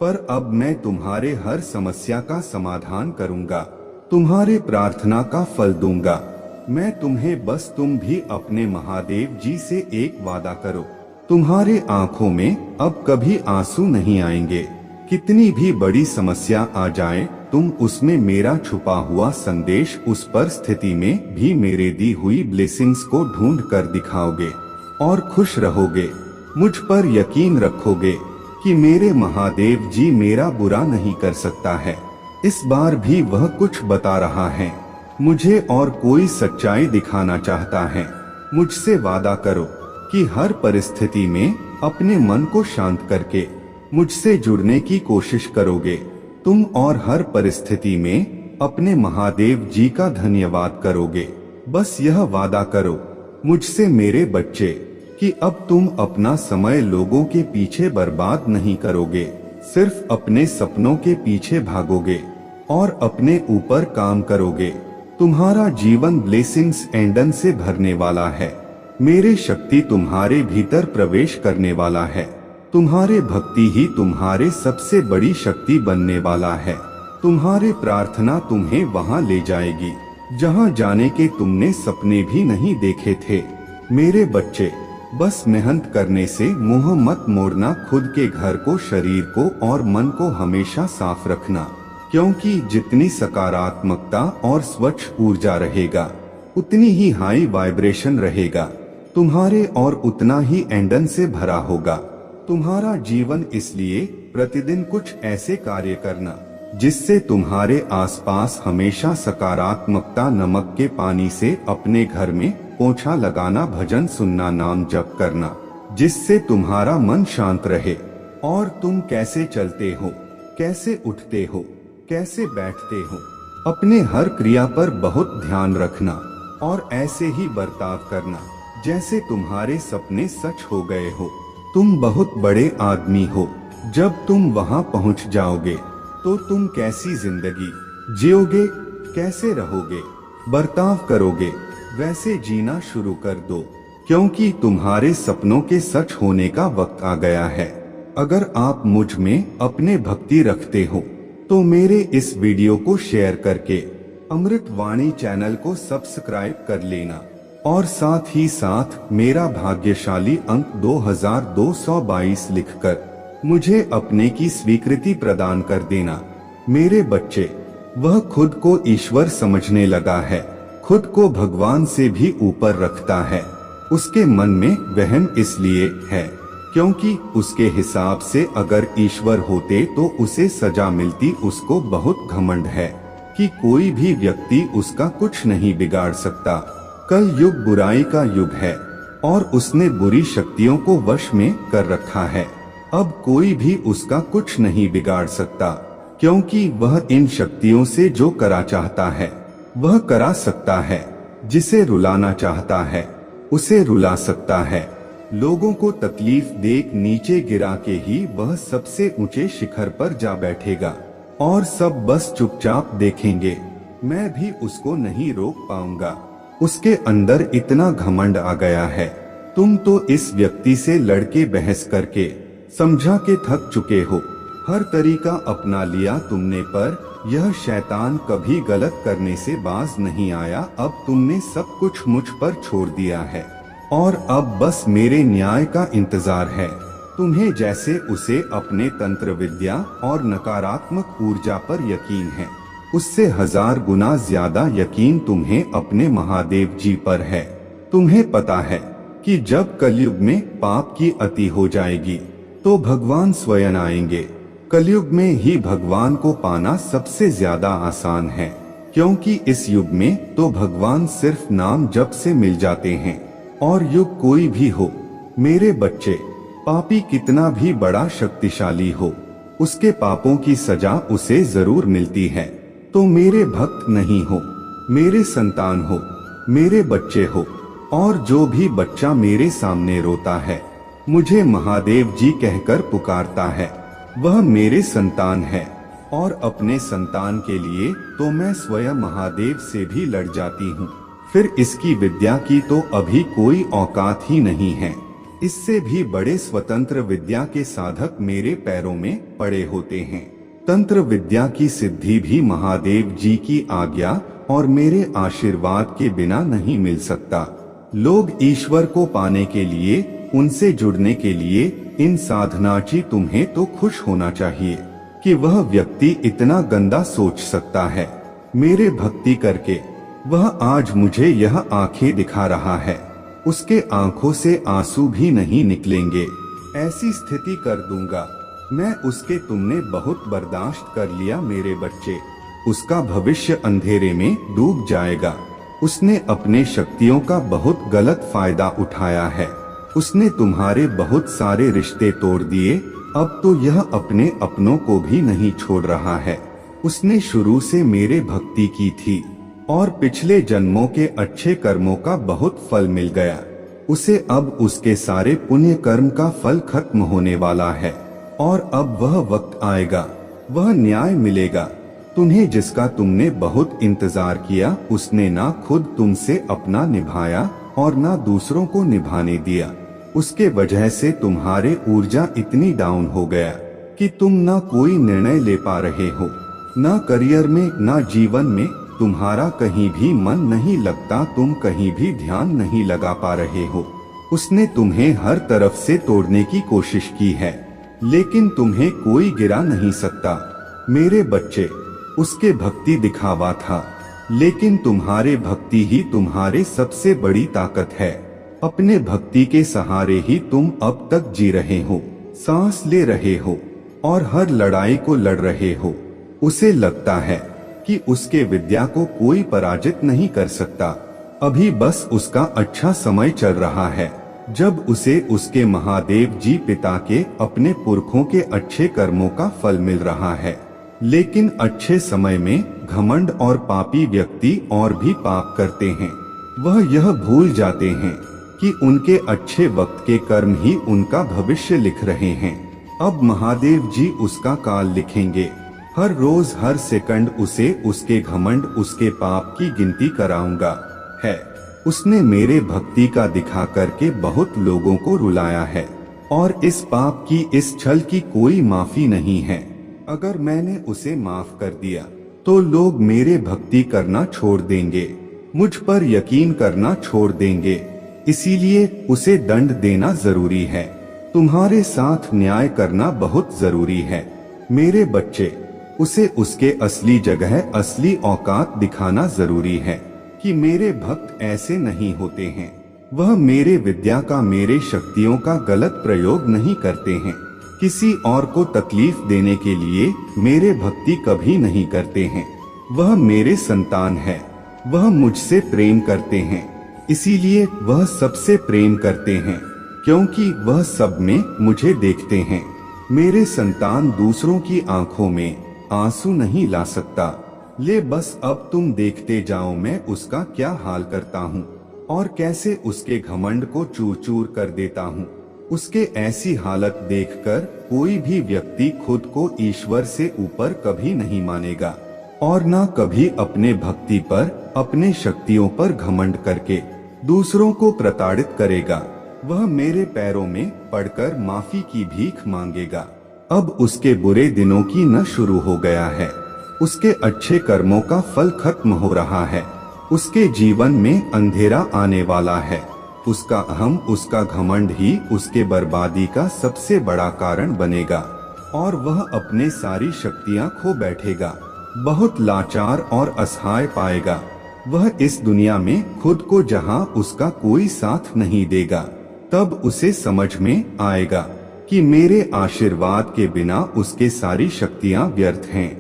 पर अब मैं तुम्हारे हर समस्या का समाधान करूंगा, तुम्हारे प्रार्थना का फल दूंगा। मैं तुम्हें बस तुम भी अपने महादेव जी से एक वादा करो। तुम्हारे आंखों में अब कभी आंसू नहीं आएंगे। कितनी भी बड़ी समस्या आ जाए, तुम उसमें मेरा छुपा हुआ संदेश उस पर स्थिति में भी मेरे दी हुई ब्लेसिंग्स को ढूंढ कर दिखाओगे और खुश रहोगे। मुझ पर यकीन रखोगे कि मेरे महादेव जी मेरा बुरा नहीं कर सकता है। इस बार भी वह कुछ बता रहा है मुझे और कोई सच्चाई दिखाना चाहता है। मुझसे वादा करो कि हर परिस्थिति में अपने मन को शांत करके मुझसे जुड़ने की कोशिश करोगे। तुम और हर परिस्थिति में अपने महादेव जी का धन्यवाद करोगे। बस यह वादा करो मुझसे मेरे बच्चे कि अब तुम अपना समय लोगों के पीछे बर्बाद नहीं करोगे, सिर्फ अपने सपनों के पीछे भागोगे और अपने ऊपर काम करोगे। तुम्हारा जीवन ब्लेसिंग्स एंडन से भरने वाला है। मेरे शक्ति तुम्हारे भीतर प्रवेश करने वाला है। तुम्हारे भक्ति ही तुम्हारे सबसे बड़ी शक्ति बनने वाला है। तुम्हारे प्रार्थना तुम्हें वहां ले जाएगी जहां जाने के तुमने सपने भी नहीं देखे थे। मेरे बच्चे, बस मेहनत करने से मुंह मत मोड़ना। खुद के घर को, शरीर को और मन को हमेशा साफ रखना, क्योंकि जितनी सकारात्मकता और स्वच्छ ऊर्जा रहेगा, उतनी ही हाई वाइब्रेशन रहेगा तुम्हारे और उतना ही एंडन से भरा होगा तुम्हारा जीवन। इसलिए प्रतिदिन कुछ ऐसे कार्य करना जिससे तुम्हारे आसपास हमेशा सकारात्मकता। नमक के पानी से अपने घर में पोछा लगाना, भजन सुनना, नाम जप करना, जिससे तुम्हारा मन शांत रहे। और तुम कैसे चलते हो, कैसे उठते हो, कैसे बैठते हो, अपने हर क्रिया पर बहुत ध्यान रखना और ऐसे ही बर्ताव करना जैसे तुम्हारे सपने सच हो गए हो। तुम बहुत बड़े आदमी हो। जब तुम वहां पहुंच जाओगे तो तुम कैसी जिंदगी जियोगे, कैसे रहोगे, बर्ताव करोगे, वैसे जीना शुरू कर दो, क्योंकि तुम्हारे सपनों के सच होने का वक्त आ गया है। अगर आप मुझ में अपने भक्ति रखते हो तो मेरे इस वीडियो को शेयर करके अमृत वाणी चैनल को सब्सक्राइब कर लेना और साथ ही साथ मेरा भाग्यशाली अंक 2222 लिखकर मुझे अपने की स्वीकृति प्रदान कर देना। मेरे बच्चे, वह खुद को ईश्वर समझने लगा है, खुद को भगवान से भी ऊपर रखता है। उसके मन में वहम इसलिए है क्योंकि उसके हिसाब से अगर ईश्वर होते तो उसे सजा मिलती। उसको बहुत घमंड है कि कोई भी व्यक्ति उसका कुछ नहीं बिगाड़ सकता। कल युग बुराई का युग है और उसने बुरी शक्तियों को वश में कर रखा है। अब कोई भी उसका कुछ नहीं बिगाड़ सकता, क्योंकि वह इन शक्तियों से जो करा चाहता है वह करा सकता है। जिसे रुलाना चाहता है उसे रुला सकता है। लोगों को तकलीफ देख नीचे गिरा के ही वह सबसे ऊंचे शिखर पर जा बैठेगा और सब बस चुपचाप देखेंगे। मैं भी उसको नहीं रोक पाऊंगा। उसके अंदर इतना घमंड आ गया है। तुम तो इस व्यक्ति से लड़के बहस करके समझा के थक चुके हो। हर तरीका अपना लिया तुमने, पर यह शैतान कभी गलत करने से बाज नहीं आया। अब तुमने सब कुछ मुझ पर छोड़ दिया है और अब बस मेरे न्याय का इंतजार है। तुम्हें जैसे उसे अपने तंत्र विद्या और नकारात्मक ऊर्जा पर यकीन है, उससे 1000 गुना ज्यादा यकीन तुम्हें अपने महादेव जी पर है। तुम्हें पता है कि जब कलयुग में पाप की अति हो जाएगी तो भगवान स्वयं आएंगे। कलयुग में ही भगवान को पाना सबसे ज्यादा आसान है, क्योंकि इस युग में तो भगवान सिर्फ नाम जप से मिल जाते हैं। और युग कोई भी हो मेरे बच्चे, पापी कितना भी बड़ा शक्तिशाली हो, उसके पापों की सजा उसे जरूर मिलती है। तो मेरे भक्त नहीं हो, मेरे संतान हो, मेरे बच्चे हो। और जो भी बच्चा मेरे सामने रोता है, मुझे महादेव जी कहकर पुकारता है, वह मेरे संतान है। और अपने संतान के लिए तो मैं स्वयं महादेव से भी लड़ जाती हूँ। फिर इसकी विद्या की तो अभी कोई औकात ही नहीं है। इससे भी बड़े स्वतंत्र विद्या के साधक मेरे पैरों में पड़े होते हैं। तंत्र विद्या की सिद्धि भी महादेव जी की आज्ञा और मेरे आशीर्वाद के बिना नहीं मिल सकता। लोग ईश्वर को पाने के लिए, उनसे जुड़ने के लिए इन साधनाची तुम्हें तो खुश होना चाहिए कि वह व्यक्ति इतना गंदा सोच सकता है। मेरे भक्ति करके वह आज मुझे यह आंखें दिखा रहा है, उसके आंखों से आंसू भी नहीं निकलेंगे। ऐसी स्थिति कर दूंगा मैं उसके। तुमने बहुत बर्दाश्त कर लिया मेरे बच्चे। उसका भविष्य अंधेरे में डूब जाएगा। उसने अपने शक्तियों का बहुत गलत फायदा उठाया है। उसने तुम्हारे बहुत सारे रिश्ते तोड़ दिए। अब तो यह अपने अपनों को भी नहीं छोड़ रहा है। उसने शुरू से मेरे भक्ति की थी और पिछले जन्मों के अच्छे कर्मों का बहुत फल मिल गया। उसे अब उसके सारे पुण्य कर्म का फल खत्म होने वाला है और अब वह वक्त आएगा, वह न्याय मिलेगा। तुम्हें जिसका तुमने बहुत इंतजार किया, उसने ना खुद तुमसे अपना निभाया और ना दूसरों को निभाने दिया। उसके वजह से तुम्हारे ऊर्जा इतनी डाउन हो गया कि तुम ना कोई निर्णय ले पा रहे हो, ना करियर में, ना जीवन में। तुम्हारा कहीं भी मन नहीं लगता, तुम कहीं भी ध्यान नहीं लगा पा रहे हो। उसने तुम्हें हर तरफ से तोड़ने की कोशिश की है, लेकिन तुम्हें कोई गिरा नहीं सकता। मेरे बच्चे, उसके भक्ति दिखावा था, लेकिन तुम्हारे भक्ति ही तुम्हारे सबसे बड़ी ताकत है। अपने भक्ति के सहारे ही तुम अब तक जी रहे हो, सांस ले रहे हो और हर लड़ाई को लड़ रहे हो। उसे लगता है कि उसके विद्या को कोई पराजित नहीं कर सकता। अभी बस उसका अच्छा समय चल रहा है, जब उसे उसके महादेव जी पिता के, अपने पुरखों के अच्छे कर्मों का फल मिल रहा है। लेकिन अच्छे समय में घमंड और पापी व्यक्ति और भी पाप करते हैं। वह यह भूल जाते हैं कि उनके अच्छे वक्त के कर्म ही उनका भविष्य लिख रहे हैं। अब महादेव जी उसका काल लिखेंगे। हर रोज, हर सेकंड उसे उसके घमंड, उसके पाप की गिनती कराऊंगा है। उसने मेरे भक्ति का दिखा करके बहुत लोगों को रुलाया है और इस पाप की, इस छल की कोई माफी नहीं है। अगर मैंने उसे माफ कर दिया तो लोग मेरे भक्ति करना छोड़ देंगे, मुझ पर यकीन करना छोड़ देंगे। इसीलिए उसे दंड देना जरूरी है। तुम्हारे साथ न्याय करना बहुत जरूरी है। मेरे बच्चे, उसे उसके असली जगह, असली औकात दिखाना जरूरी है कि मेरे भक्त ऐसे नहीं होते हैं। वह मेरे विद्या का, मेरे शक्तियों का गलत प्रयोग नहीं करते हैं। किसी और को तकलीफ देने के लिए मेरे भक्ति कभी नहीं करते हैं। वह मेरे संतान है, वह मुझसे प्रेम करते हैं। इसीलिए वह सबसे प्रेम करते हैं, क्योंकि वह सब में मुझे देखते हैं। मेरे संतान दूसरों की आंखों में आंसू नहीं ला सकता। ले बस अब तुम देखते जाओ मैं उसका क्या हाल करता हूँ और कैसे उसके घमंड को चूर चूर कर देता हूँ। उसके ऐसी हालत देखकर कोई भी व्यक्ति खुद को ईश्वर से ऊपर कभी नहीं मानेगा और ना कभी अपने भक्ति पर, अपने शक्तियों पर घमंड करके दूसरों को प्रताड़ित करेगा। वह मेरे पैरों में पड़कर माफी की भीख मांगेगा। अब उसके बुरे दिनों की न शुरू हो गया है, उसके अच्छे कर्मों का फल खत्म हो रहा है। उसके जीवन में अंधेरा आने वाला है। उसका अहम, उसका घमंड ही उसके बर्बादी का सबसे बड़ा कारण बनेगा और वह अपने सारी शक्तियां खो बैठेगा। बहुत लाचार और असहाय पाएगा। वह इस दुनिया में खुद को जहां उसका कोई साथ नहीं देगा, तब उसे समझ में आएगा कि मेरे आशीर्वाद के बिना उसके सारी शक्तियां व्यर्थ हैं।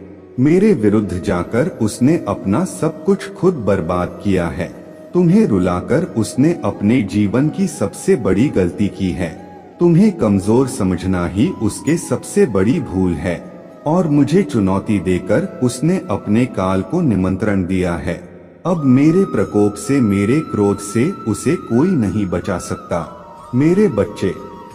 मेरे विरुद्ध जाकर उसने अपना सब कुछ खुद बर्बाद किया है। तुम्हें रुलाकर उसने अपने जीवन की सबसे बड़ी गलती की है। तुम्हें कमजोर समझना ही उसके सबसे बड़ी भूल है। और मुझे चुनौती देकर उसने अपने काल को निमंत्रण दिया है। अब मेरे प्रकोप से, मेरे क्रोध से उसे कोई नहीं बचा सकता। मेरे बच्चे,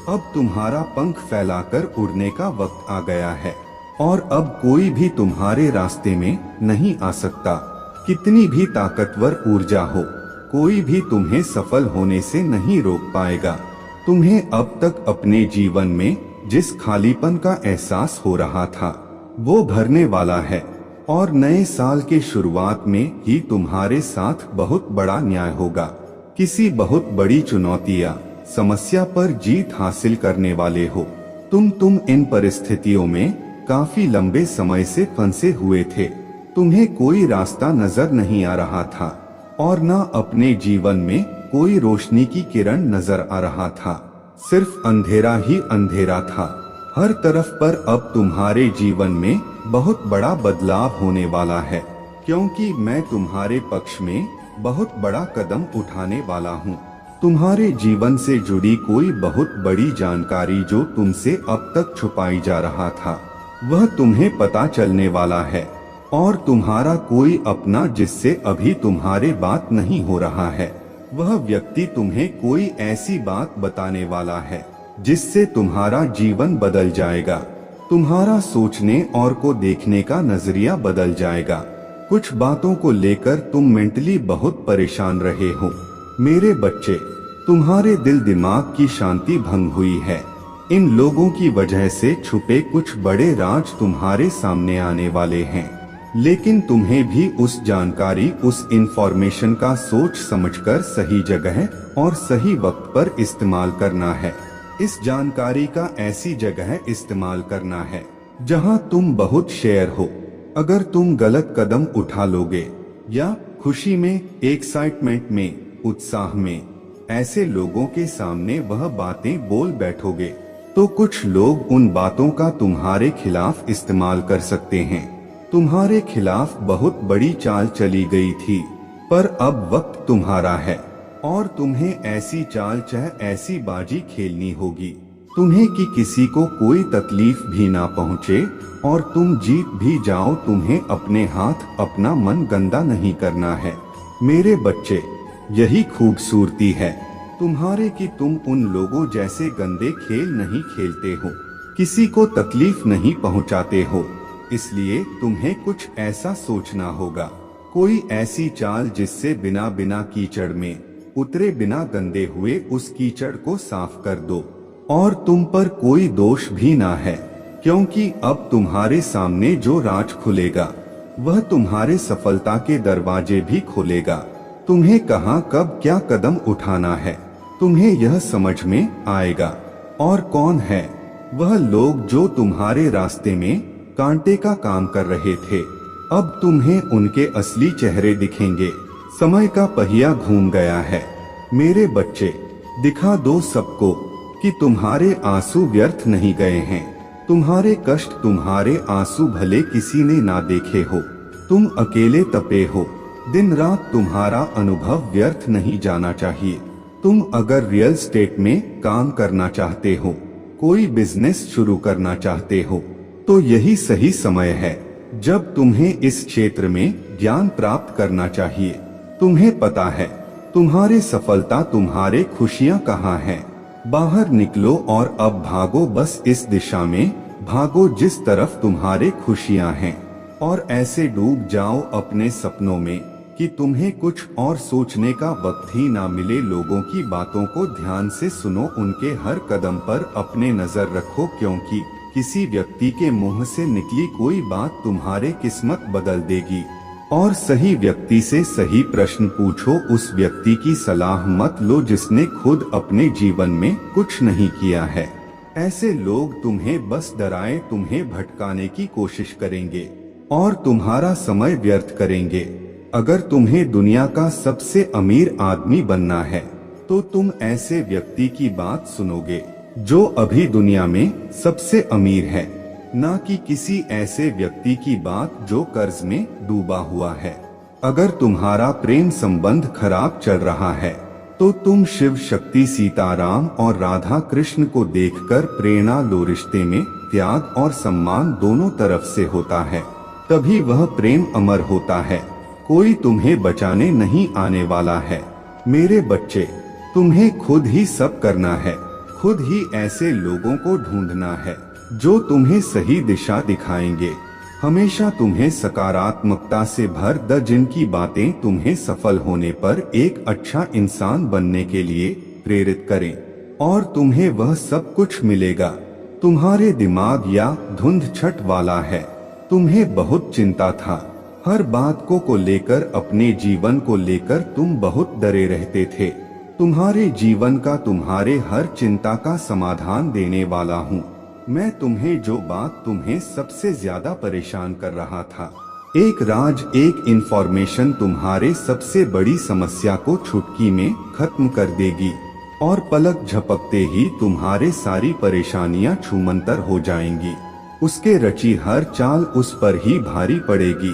अब तुम्हारा पंख फैलाकर उड़ने का वक्त आ गया है और अब कोई भी तुम्हारे रास्ते में नहीं आ सकता। कितनी भी ताकतवर ऊर्जा हो, कोई भी तुम्हें सफल होने से नहीं रोक पाएगा। तुम्हें अब तक अपने जीवन में जिस खालीपन का एहसास हो रहा था वो भरने वाला है और नए साल के शुरुआत में ही तुम्हारे साथ बहुत बड़ा न्याय होगा। किसी बहुत बड़ी चुनौती या समस्या पर जीत हासिल करने वाले हो। तुम इन परिस्थितियों में काफी लंबे समय से फंसे हुए थे। तुम्हें कोई रास्ता नजर नहीं आ रहा था और न अपने जीवन में कोई रोशनी की किरण नजर आ रहा था। सिर्फ अंधेरा ही अंधेरा था हर तरफ। पर अब तुम्हारे जीवन में बहुत बड़ा बदलाव होने वाला है, क्योंकि मैं तुम्हारे पक्ष में बहुत बड़ा कदम उठाने वाला हूँ। तुम्हारे जीवन से जुड़ी कोई बहुत बड़ी जानकारी जो तुमसे अब तक छुपाई जा रहा था, वह तुम्हें पता चलने वाला है। और तुम्हारा कोई अपना जिससे अभी तुम्हारे बात नहीं हो रहा है, वह व्यक्ति तुम्हें कोई ऐसी बात बताने वाला है जिससे तुम्हारा जीवन बदल जाएगा। तुम्हारा सोचने और को देखने का नजरिया बदल जाएगा। कुछ बातों को लेकर तुम मेंटली बहुत परेशान रहे हो। मेरे बच्चे, तुम्हारे दिल दिमाग की शांति भंग हुई है। इन लोगों की वजह से छुपे कुछ बड़े राज तुम्हारे सामने आने वाले हैं, लेकिन तुम्हें भी उस जानकारी, उस इंफॉर्मेशन का सोच समझकर सही जगह और सही वक्त पर इस्तेमाल करना है। इस जानकारी का ऐसी जगह इस्तेमाल करना है जहां तुम बहुत शेयर हो। अगर तुम गलत कदम उठा लोगे या खुशी में, एक्साइटमेंट में, उत्साह में ऐसे लोगों के सामने वह बातें बोल बैठोगे तो कुछ लोग उन बातों का तुम्हारे खिलाफ इस्तेमाल कर सकते हैं। तुम्हारे खिलाफ बहुत बड़ी चाल चली गई थी, पर अब वक्त तुम्हारा है और तुम्हें ऐसी चाल, चाहे ऐसी बाजी खेलनी होगी तुम्हें कि किसी को कोई तकलीफ भी ना पहुंचे और तुम जीत भी जाओ। तुम्हें अपने हाथ, अपना मन गंदा नहीं करना है। मेरे बच्चे, यही खूबसूरती है तुम्हारे कि तुम उन लोगों जैसे गंदे खेल नहीं खेलते हो, किसी को तकलीफ नहीं पहुंचाते हो। इसलिए तुम्हें कुछ ऐसा सोचना होगा, कोई ऐसी चाल जिससे बिना बिना कीचड़ में उतरे बिना गंदे हुए उस कीचड़ को साफ कर दो और तुम पर कोई दोष भी ना है, क्योंकि अब तुम्हारे सामने जो राज खुलेगा वह तुम्हारे सफलता के दरवाजे भी खोलेगा। तुम्हें कहाँ, कब, क्या कदम उठाना है तुम्हें यह समझ में आएगा। और कौन है वह लोग जो तुम्हारे रास्ते में कांटे का काम कर रहे थे, अब तुम्हें उनके असली चेहरे दिखेंगे। समय का पहिया घूम गया है। मेरे बच्चे, दिखा दो सबको कि तुम्हारे आंसू व्यर्थ नहीं गए हैं। तुम्हारे कष्ट, तुम्हारे आंसू भले किसी ने ना देखे हो, तुम अकेले तपे हो दिन रात, तुम्हारा अनुभव व्यर्थ नहीं जाना चाहिए। तुम अगर रियल एस्टेट में काम करना चाहते हो, कोई बिजनेस शुरू करना चाहते हो, तो यही सही समय है जब तुम्हें इस क्षेत्र में ज्ञान प्राप्त करना चाहिए। तुम्हें पता है तुम्हारी सफलता, तुम्हारे खुशियाँ कहाँ हैं। बाहर निकलो और अब भागो, बस इस दिशा में भागो जिस तरफ तुम्हारे खुशियाँ हैं, और ऐसे डूब जाओ अपने सपनों में कि तुम्हें कुछ और सोचने का वक्त ही ना मिले। लोगों की बातों को ध्यान से सुनो, उनके हर कदम पर अपने नजर रखो, क्योंकि किसी व्यक्ति के मुंह से निकली कोई बात तुम्हारे किस्मत बदल देगी। और सही व्यक्ति से सही प्रश्न पूछो, उस व्यक्ति की सलाह मत लो जिसने खुद अपने जीवन में कुछ नहीं किया है। ऐसे लोग तुम्हें बस डराए, तुम्हें भटकाने की कोशिश करेंगे और तुम्हारा समय व्यर्थ करेंगे। अगर तुम्हें दुनिया का सबसे अमीर आदमी बनना है तो तुम ऐसे व्यक्ति की बात सुनोगे जो अभी दुनिया में सबसे अमीर है, ना कि किसी ऐसे व्यक्ति की बात जो कर्ज में डूबा हुआ है। अगर तुम्हारा प्रेम संबंध खराब चल रहा है तो तुम शिव शक्ति, सीताराम और राधा कृष्ण को देखकर प्रेरणा लो, रिश्ते में त्याग और सम्मान दोनों तरफ से होता है, तभी वह प्रेम अमर होता है। कोई तुम्हें बचाने नहीं आने वाला है। मेरे बच्चे, तुम्हें खुद ही सब करना है। खुद ही ऐसे लोगों को ढूंढना है जो तुम्हें सही दिशा दिखाएंगे। हमेशा तुम्हें सकारात्मकता से भर द जिनकी बातें तुम्हें सफल होने पर एक अच्छा इंसान बनने के लिए प्रेरित करें, और तुम्हें वह सब कुछ मिलेगा। तुम्हारे दिमाग या धुंध छट वाला है। तुम्हें बहुत चिंता था। हर बात को लेकर, अपने जीवन को लेकर तुम बहुत डरे रहते थे। तुम्हारे जीवन का, तुम्हारे हर चिंता का समाधान देने वाला हूँ मैं। तुम्हें जो बात तुम्हें सबसे ज्यादा परेशान कर रहा था, एक राज, एक इंफॉर्मेशन तुम्हारे सबसे बड़ी समस्या को चुटकी में खत्म कर देगी, और पलक झपकते ही तुम्हारे सारी परेशानियां छूमंतर हो जाएंगी। उसके रची हर चाल उस पर ही भारी पड़ेगी।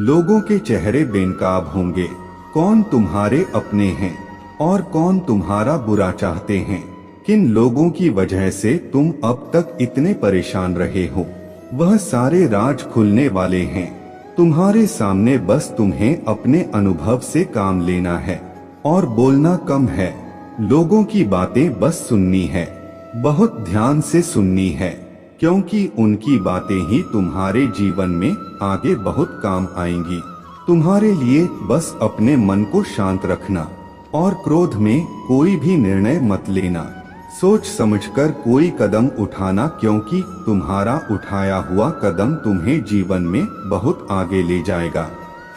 लोगों के चेहरे बेनकाब होंगे। कौन तुम्हारे अपने हैं और कौन तुम्हारा बुरा चाहते हैं। किन लोगों की वजह से तुम अब तक इतने परेशान रहे हो, वह सारे राज खुलने वाले हैं। तुम्हारे सामने बस तुम्हें अपने अनुभव से काम लेना है और बोलना कम है। लोगों की बातें बस सुननी है, बहुत ध्यान से सुननी है, क्योंकि उनकी बातें ही तुम्हारे जीवन में आगे बहुत काम आएंगी। तुम्हारे लिए बस अपने मन को शांत रखना और क्रोध में कोई भी निर्णय मत लेना। सोच समझकर कोई कदम उठाना, क्योंकि तुम्हारा उठाया हुआ कदम तुम्हें जीवन में बहुत आगे ले जाएगा।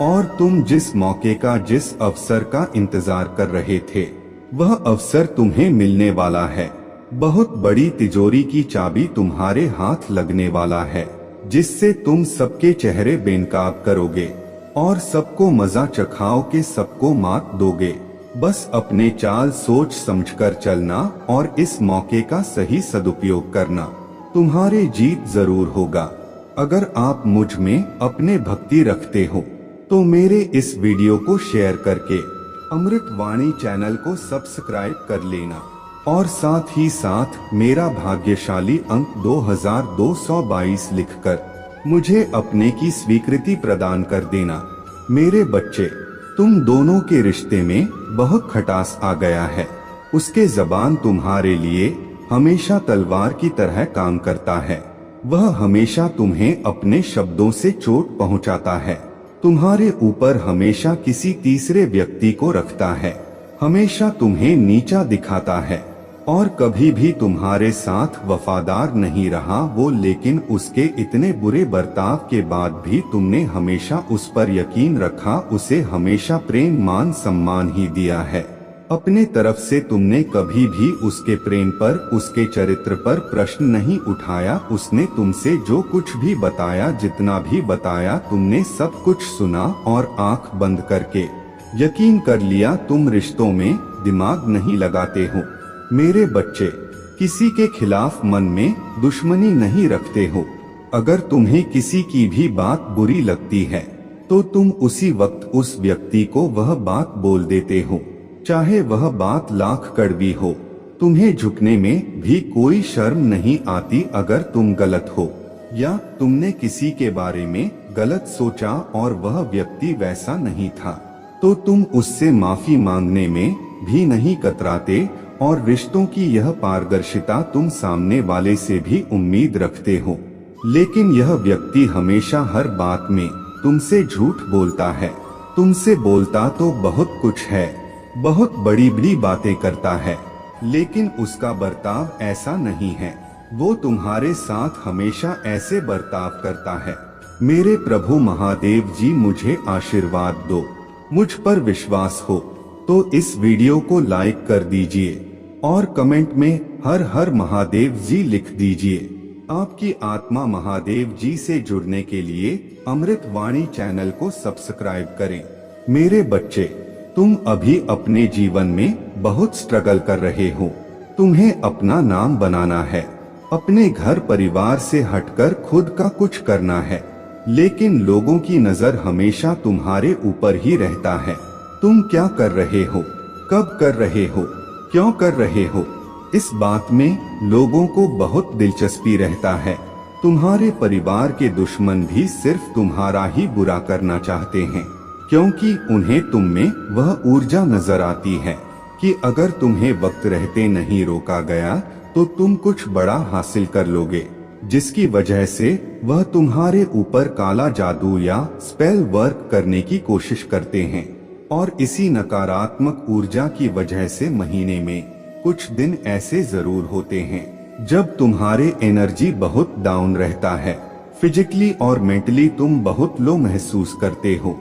और तुम जिस मौके का, जिस अवसर का इंतजार कर रहे थे, वह अवसर तुम्हें मिलने वाला है। बहुत बड़ी तिजोरी की चाबी तुम्हारे हाथ लगने वाला है, जिससे तुम सबके चेहरे बेनकाब करोगे और सबको मजा चखाओ के सबको मात दोगे। बस अपने चाल सोच समझकर चलना और इस मौके का सही सदुपयोग करना। तुम्हारे जीत जरूर होगा। अगर आप मुझ में अपने भक्ति रखते हो तो मेरे इस वीडियो को शेयर करके अमृतवाणी चैनल को सब्सक्राइब कर लेना, और साथ ही साथ मेरा भाग्यशाली अंक 2222 लिखकर मुझे अपने की स्वीकृति प्रदान कर देना। मेरे बच्चे, तुम दोनों के रिश्ते में बहुत खटास आ गया है। उसके जबान तुम्हारे लिए हमेशा तलवार की तरह काम करता है। वह हमेशा तुम्हें अपने शब्दों से चोट पहुंचाता है। तुम्हारे ऊपर हमेशा किसी तीसरे व्यक्ति को रखता है। हमेशा तुम्हें नीचा दिखाता है और कभी भी तुम्हारे साथ वफादार नहीं रहा वो, लेकिन उसके इतने बुरे बर्ताव के बाद भी तुमने हमेशा उस पर यकीन रखा, उसे हमेशा प्रेम मान सम्मान ही दिया है। अपने तरफ से तुमने कभी भी उसके प्रेम पर, उसके चरित्र पर प्रश्न नहीं उठाया। उसने तुमसे जो कुछ भी बताया, जितना भी बताया, तुमने सब कुछ सुना और आंख बंद करके यकीन कर लिया। तुम रिश्तों में दिमाग नहीं लगाते हो। मेरे बच्चे, किसी के खिलाफ मन में दुश्मनी नहीं रखते हो। अगर तुम्हें किसी की भी बात बुरी लगती है तो तुम उसी वक्त उस व्यक्ति को वह बात बोल देते हो, चाहे वह बात लाख कड़वी हो। तुम्हें झुकने में भी कोई शर्म नहीं आती। अगर तुम गलत हो या तुमने किसी के बारे में गलत सोचा और वह व्यक्ति वैसा नहीं था, तो तुम उससे माफी मांगने में भी नहीं कतराते। और रिश्तों की यह पारदर्शिता तुम सामने वाले से भी उम्मीद रखते हो, लेकिन यह व्यक्ति हमेशा हर बात में तुमसे झूठ बोलता है। तुमसे बोलता तो बहुत कुछ है, बहुत बड़ी बड़ी बातें करता है, लेकिन उसका बर्ताव ऐसा नहीं है। वो तुम्हारे साथ हमेशा ऐसे बर्ताव करता है। मेरे प्रभु महादेव जी, मुझे आशीर्वाद दो। मुझ पर विश्वास हो तो इस वीडियो को लाइक कर दीजिए और कमेंट में हर हर महादेव जी लिख दीजिए। आपकी आत्मा महादेव जी से जुड़ने के लिए अमृतवाणी चैनल को सब्सक्राइब करें। मेरे बच्चे, तुम अभी अपने जीवन में बहुत स्ट्रगल कर रहे हो। तुम्हें अपना नाम बनाना है, अपने घर परिवार से हटकर खुद का कुछ करना है, लेकिन लोगों की नजर हमेशा तुम्हारे ऊपर ही रहता है। तुम क्या कर रहे हो, कब कर रहे हो, क्यों कर रहे हो, इस बात में लोगों को बहुत दिलचस्पी रहता है। तुम्हारे परिवार के दुश्मन भी सिर्फ तुम्हारा ही बुरा करना चाहते हैं, क्योंकि उन्हें तुम में वह ऊर्जा नजर आती है कि अगर तुम्हें वक्त रहते नहीं रोका गया तो तुम कुछ बड़ा हासिल कर लोगे, जिसकी वजह से वह तुम्हारे ऊपर काला जादू या स्पेल वर्क करने की कोशिश करते हैं। और इसी नकारात्मक ऊर्जा की वजह से महीने में कुछ दिन ऐसे जरूर होते हैं जब तुम्हारे एनर्जी बहुत डाउन रहता है। फिजिकली और मेंटली तुम बहुत लो महसूस करते हो।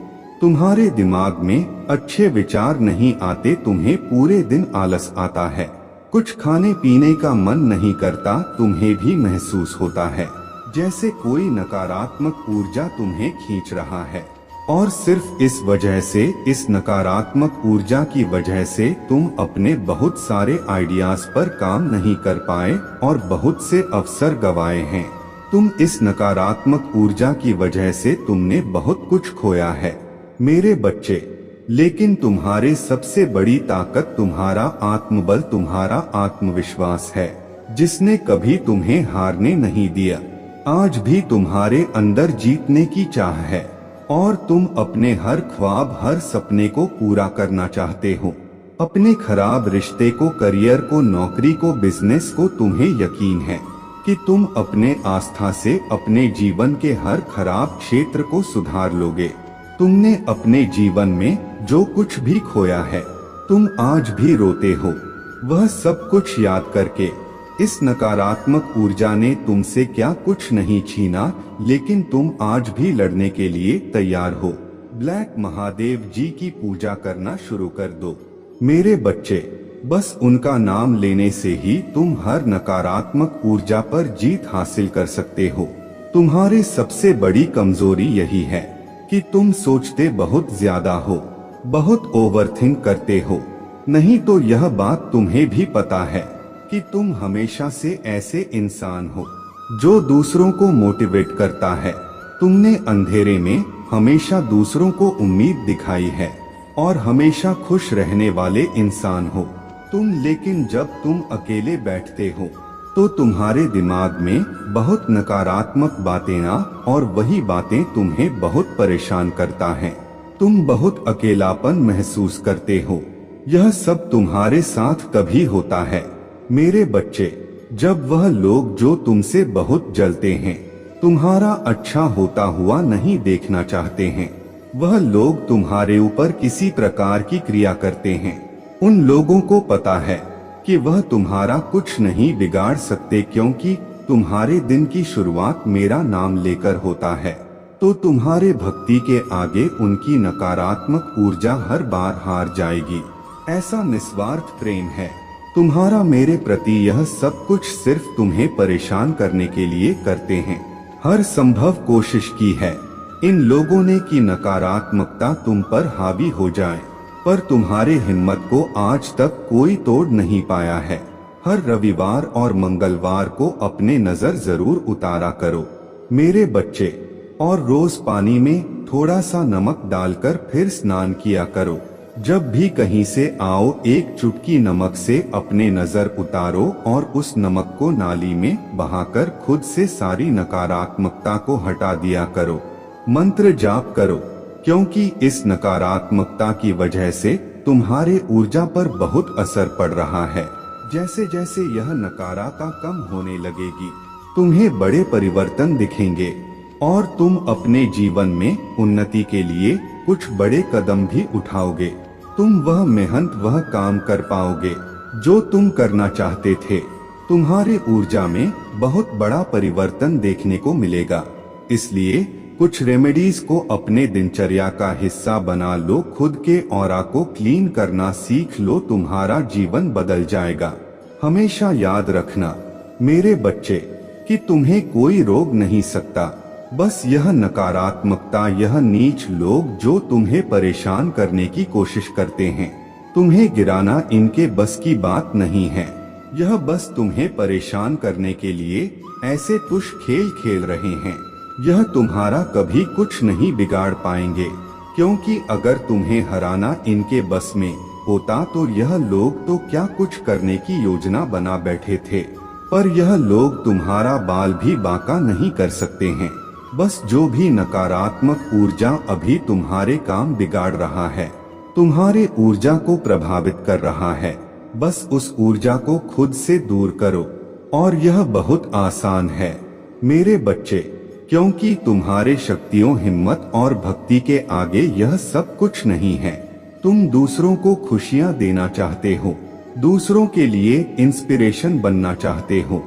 तुम्हारे दिमाग में अच्छे विचार नहीं आते, तुम्हें पूरे दिन आलस आता है, कुछ खाने पीने का मन नहीं करता, तुम्हें भी महसूस होता है जैसे कोई नकारात्मक ऊर्जा तुम्हें खींच रहा है। और सिर्फ इस वजह से, इस नकारात्मक ऊर्जा की वजह से तुम अपने बहुत सारे आइडियाज पर काम नहीं कर पाए और बहुत से अवसर गंवाए हैं। तुम इस नकारात्मक ऊर्जा की वजह से तुमने बहुत कुछ खोया है मेरे बच्चे। लेकिन तुम्हारे सबसे बड़ी ताकत तुम्हारा आत्मबल, तुम्हारा आत्मविश्वास है, जिसने कभी तुम्हें हारने नहीं दिया। आज भी तुम्हारे अंदर जीतने की चाह है और तुम अपने हर ख्वाब, हर सपने को पूरा करना चाहते हो। अपने खराब रिश्ते को, करियर को, नौकरी को, बिजनेस को, तुम्हें यकीन है कि तुम अपने आस्था से अपने जीवन के हर खराब क्षेत्र को सुधार लोगे। तुमने अपने जीवन में जो कुछ भी खोया है, तुम आज भी रोते हो वह सब कुछ याद करके। इस नकारात्मक ऊर्जा ने तुमसे क्या कुछ नहीं छीना, लेकिन तुम आज भी लड़ने के लिए तैयार हो। ब्लैक महादेव जी की पूजा करना शुरू कर दो मेरे बच्चे। बस उनका नाम लेने से ही तुम हर नकारात्मक ऊर्जा पर जीत हासिल कर सकते हो। तुम्हारी सबसे बड़ी कमजोरी यही है कि तुम सोचते बहुत ज्यादा हो, बहुत ओवरथिंक करते हो। नहीं तो यह बात तुम्हें भी पता है कि तुम हमेशा से ऐसे इंसान हो जो दूसरों को मोटिवेट करता है। तुमने अंधेरे में हमेशा दूसरों को उम्मीद दिखाई है और हमेशा खुश रहने वाले इंसान हो तुम। लेकिन जब तुम अकेले बैठते हो तो तुम्हारे दिमाग में बहुत नकारात्मक बातें आ और वही बातें तुम्हें बहुत परेशान करता है। तुम बहुत अकेलापन महसूस करते हो। यह सब तुम्हारे साथ तभी होता है मेरे बच्चे, जब वह लोग जो तुमसे बहुत जलते हैं, तुम्हारा अच्छा होता हुआ नहीं देखना चाहते हैं, वह लोग तुम्हारे ऊपर किसी प्रकार की क्रिया करते हैं। उन लोगों को पता है कि वह तुम्हारा कुछ नहीं बिगाड़ सकते, क्योंकि तुम्हारे दिन की शुरुआत मेरा नाम लेकर होता है। तो तुम्हारे भक्ति के आगे उनकी नकारात्मक ऊर्जा हर बार हार जाएगी। ऐसा निस्वार्थ प्रेम है तुम्हारा मेरे प्रति। यह सब कुछ सिर्फ तुम्हें परेशान करने के लिए करते हैं। हर संभव कोशिश की है इन लोगों ने कि नकारात्मकता तुम पर हावी हो जाए, पर तुम्हारे हिम्मत को आज तक कोई तोड़ नहीं पाया है। हर रविवार और मंगलवार को अपने नजर जरूर उतारा करो मेरे बच्चे, और रोज पानी में थोड़ा सा नमक डालकर फिर स्नान किया करो। जब भी कहीं से आओ, एक चुटकी नमक से अपने नजर उतारो और उस नमक को नाली में बहाकर खुद से सारी नकारात्मकता को हटा दिया करो। मंत्र जाप करो, क्योंकि इस नकारात्मकता की वजह से तुम्हारे ऊर्जा पर बहुत असर पड़ रहा है। जैसे जैसे यह नकारात्मकता कम होने लगेगी, तुम्हें बड़े परिवर्तन दिखेंगे और तुम अपने जीवन में उन्नति के लिए कुछ बड़े कदम भी उठाओगे। तुम वह मेहनत, वह काम कर पाओगे जो तुम करना चाहते थे। तुम्हारे ऊर्जा में बहुत बड़ा परिवर्तन देखने को मिलेगा। इसलिए कुछ रेमेडीज को अपने दिनचर्या का हिस्सा बना लो। खुद के ऑरा को क्लीन करना सीख लो, तुम्हारा जीवन बदल जाएगा। हमेशा याद रखना मेरे बच्चे कि तुम्हें कोई रोक नहीं सकता। बस यह नकारात्मकता, यह नीच लोग जो तुम्हें परेशान करने की कोशिश करते हैं, तुम्हें गिराना इनके बस की बात नहीं है। यह बस तुम्हें परेशान करने के लिए ऐसे तुच्छ खेल खेल रहे हैं। यह तुम्हारा कभी कुछ नहीं बिगाड़ पाएंगे, क्योंकि अगर तुम्हें हराना इनके बस में होता तो यह लोग तो क्या कुछ करने की योजना बना बैठे थे। पर यह लोग तुम्हारा बाल भी बांका नहीं कर सकते हैं। बस जो भी नकारात्मक ऊर्जा अभी तुम्हारे काम बिगाड़ रहा है, तुम्हारे ऊर्जा को प्रभावित कर रहा है, बस उस ऊर्जा को खुद से दूर करो। और यह बहुत आसान है मेरे बच्चे, क्योंकि तुम्हारे शक्तियों, हिम्मत और भक्ति के आगे यह सब कुछ नहीं है। तुम दूसरों को खुशियां देना चाहते हो, दूसरों के लिए इंस्पिरेशन बनना चाहते हो,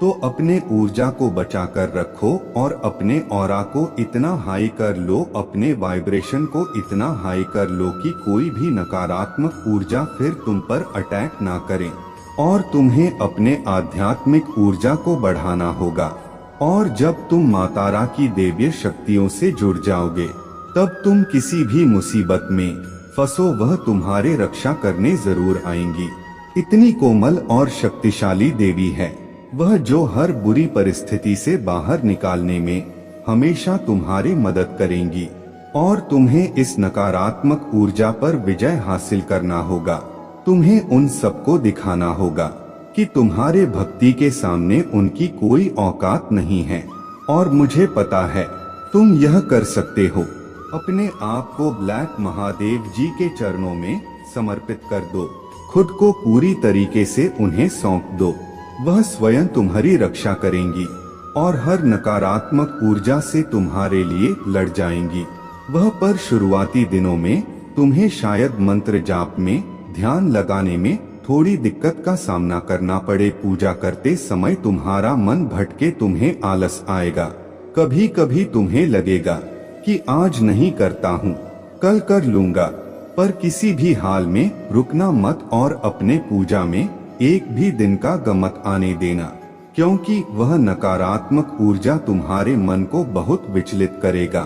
तो अपने ऊर्जा को बचा कर रखो और अपने ऑरा को इतना हाई कर लो, अपने वाइब्रेशन को इतना हाई कर लो कि कोई भी नकारात्मक ऊर्जा फिर तुम पर अटैक ना करे। और तुम्हें अपने आध्यात्मिक ऊर्जा को बढ़ाना होगा। और जब तुम मातारा की देवीय शक्तियों से जुड़ जाओगे, तब तुम किसी भी मुसीबत में फंसो, वह तुम्हारे रक्षा करने जरूर आएंगी। इतनी कोमल और शक्तिशाली देवी है वह, जो हर बुरी परिस्थिति से बाहर निकालने में हमेशा तुम्हारी मदद करेंगी। और तुम्हें इस नकारात्मक ऊर्जा पर विजय हासिल करना होगा। तुम्हें उन सबको दिखाना होगा कि तुम्हारे भक्ति के सामने उनकी कोई औकात नहीं है। और मुझे पता है तुम यह कर सकते हो। अपने आप को ब्लैक महादेव जी के चरणों में समर्पित कर दो, खुद को पूरी तरीके से उन्हें सौंप दो। वह स्वयं तुम्हारी रक्षा करेंगी और हर नकारात्मक ऊर्जा से तुम्हारे लिए लड़ जाएंगी। वह पर शुरुआती दिनों में तुम्हें शायद मंत्र जाप में, ध्यान लगाने में थोड़ी दिक्कत का सामना करना पड़े। पूजा करते समय तुम्हारा मन भटके, तुम्हें आलस आएगा, कभी कभी तुम्हें लगेगा कि आज नहीं करता हूँ, कल कर लूंगा। पर किसी भी हाल में रुकना मत और अपने पूजा में एक भी दिन का गमत आने देना, क्योंकि वह नकारात्मक ऊर्जा तुम्हारे मन को बहुत विचलित करेगा,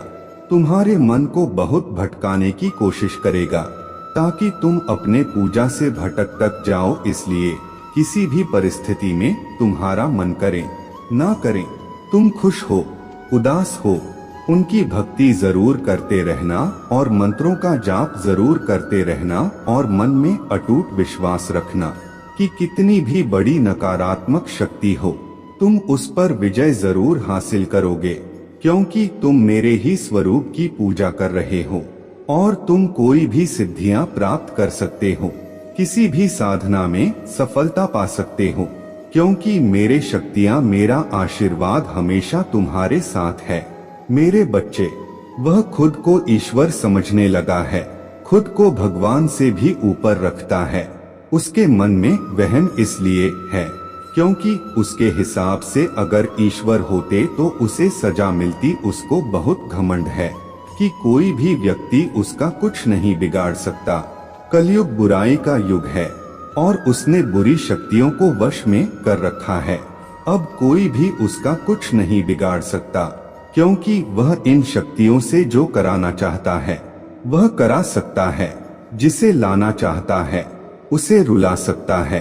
तुम्हारे मन को बहुत भटकाने की कोशिश करेगा, ताकि तुम अपने पूजा से भटक तक जाओ। इसलिए किसी भी परिस्थिति में तुम्हारा मन करे ना करे, तुम खुश हो, उदास हो, उनकी भक्ति जरूर करते रहना और मंत्रों का जाप जरूर करते रहना। और मन में अटूट विश्वास रखना कि कितनी भी बड़ी नकारात्मक शक्ति हो, तुम उस पर विजय जरूर हासिल करोगे, क्योंकि तुम मेरे ही स्वरूप की पूजा कर रहे हो। और तुम कोई भी सिद्धियां प्राप्त कर सकते हो, किसी भी साधना में सफलता पा सकते हो, क्योंकि मेरे शक्तियां, मेरा आशीर्वाद हमेशा तुम्हारे साथ है। मेरे बच्चे, वह खुद को ईश्वर समझने लगा है, खुद को भगवान से भी ऊपर रखता है। उसके मन में वहम इसलिए है क्योंकि उसके हिसाब से अगर ईश्वर होते तो उसे सजा मिलती। उसको बहुत घमंड है कि कोई भी व्यक्ति उसका कुछ नहीं बिगाड़ सकता। कलयुग बुराई का युग है और उसने बुरी शक्तियों को वश में कर रखा है। अब कोई भी उसका कुछ नहीं बिगाड़ सकता, क्योंकि वह इन शक्तियों से जो कराना चाहता है वह करा सकता है, जिसे लाना चाहता है उसे रुला सकता है।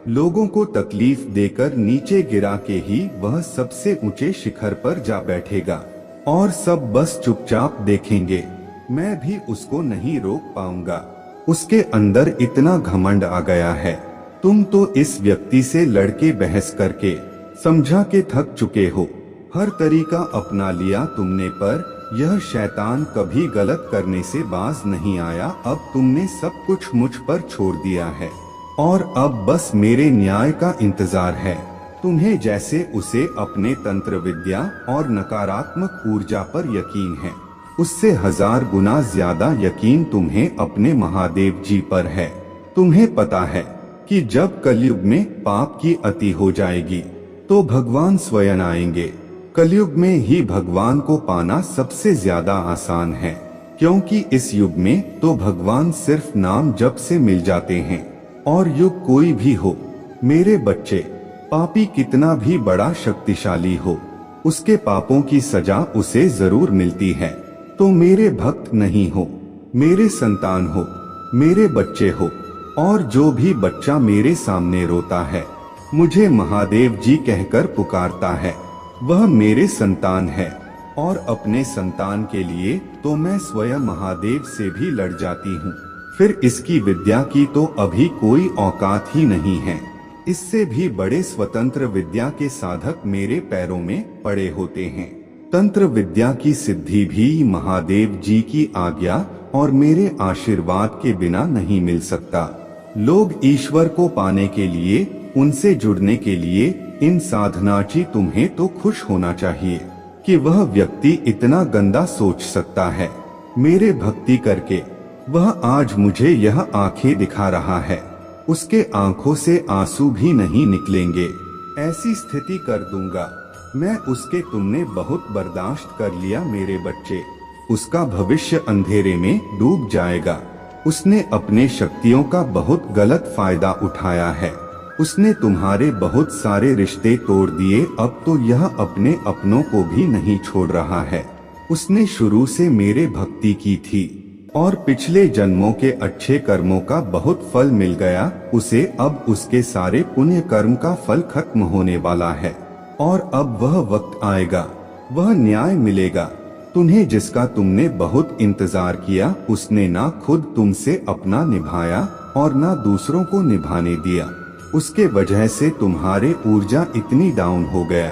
लोगों को तकलीफ देकर नीचे गिरा के ही वह सबसे ऊंचे शिखर पर जा बैठेगा और सब बस चुपचाप देखेंगे। मैं भी उसको नहीं रोक पाऊंगा। उसके अंदर इतना घमंड आ गया है। तुम तो इस व्यक्ति से लड़के बहस करके समझा के थक चुके हो, हर तरीका अपना लिया तुमने, पर यह शैतान कभी गलत करने से बाज नहीं आया। अब तुमने सब कुछ मुझ पर छोड़ दिया है और अब बस मेरे न्याय का इंतजार है। तुम्हें जैसे उसे अपने तंत्र विद्या और नकारात्मक ऊर्जा पर यकीन है, उससे 1000 गुना ज्यादा यकीन तुम्हें अपने महादेव जी पर है। तुम्हें पता है कि जब कलयुग में पाप की अति हो जाएगी तो भगवान स्वयं आएंगे। कलयुग में ही भगवान को पाना सबसे ज्यादा आसान है, क्योंकि इस युग में तो भगवान सिर्फ नाम जप से मिल जाते हैं। और युग कोई भी हो मेरे बच्चे, पापी कितना भी बड़ा शक्तिशाली हो, उसके पापों की सजा उसे जरूर मिलती है। तो मेरे भक्त नहीं हो, मेरे संतान हो, मेरे बच्चे हो, और जो भी बच्चा मेरे सामने रोता है, मुझे महादेव जी कहकर पुकारता है, वह मेरे संतान है। और अपने संतान के लिए तो मैं स्वयं महादेव से भी लड़ जाती हूँ। फिर इसकी विद्या की तो अभी कोई औकात ही नहीं है। इससे भी बड़े स्वतंत्र विद्या के साधक मेरे पैरों में पड़े होते हैं। तंत्र विद्या की सिद्धि भी महादेव जी की आज्ञा और मेरे आशीर्वाद के बिना नहीं मिल सकता। लोग ईश्वर को पाने के लिए, उनसे जुड़ने के लिए इन साधनाची तुम्हें तो खुश होना चाहिए कि वह व्यक्ति इतना गंदा सोच सकता है। मेरे भक्ति करके वह आज मुझे यह आंखें दिखा रहा है, उसके आंखों से आंसू भी नहीं निकलेंगे। ऐसी स्थिति कर दूंगा मैं उसके। तुमने बहुत बर्दाश्त कर लिया मेरे बच्चे। उसका भविष्य अंधेरे में डूब जाएगा। उसने अपने शक्तियों का बहुत गलत फायदा उठाया है। उसने तुम्हारे बहुत सारे रिश्ते तोड़ दिए। अब तो यह अपने अपनों को भी नहीं छोड़ रहा है। उसने शुरू से मेरे भक्ति की थी और पिछले जन्मों के अच्छे कर्मों का बहुत फल मिल गया उसे। अब उसके सारे पुण्य कर्म का फल खत्म होने वाला है और अब वह वक्त आएगा, वह न्याय मिलेगा तुम्हें, जिसका तुमने बहुत इंतजार किया। उसने ना खुद तुमसे अपना निभाया और ना दूसरों को निभाने दिया। उसके वजह से तुम्हारे ऊर्जा इतनी डाउन हो गया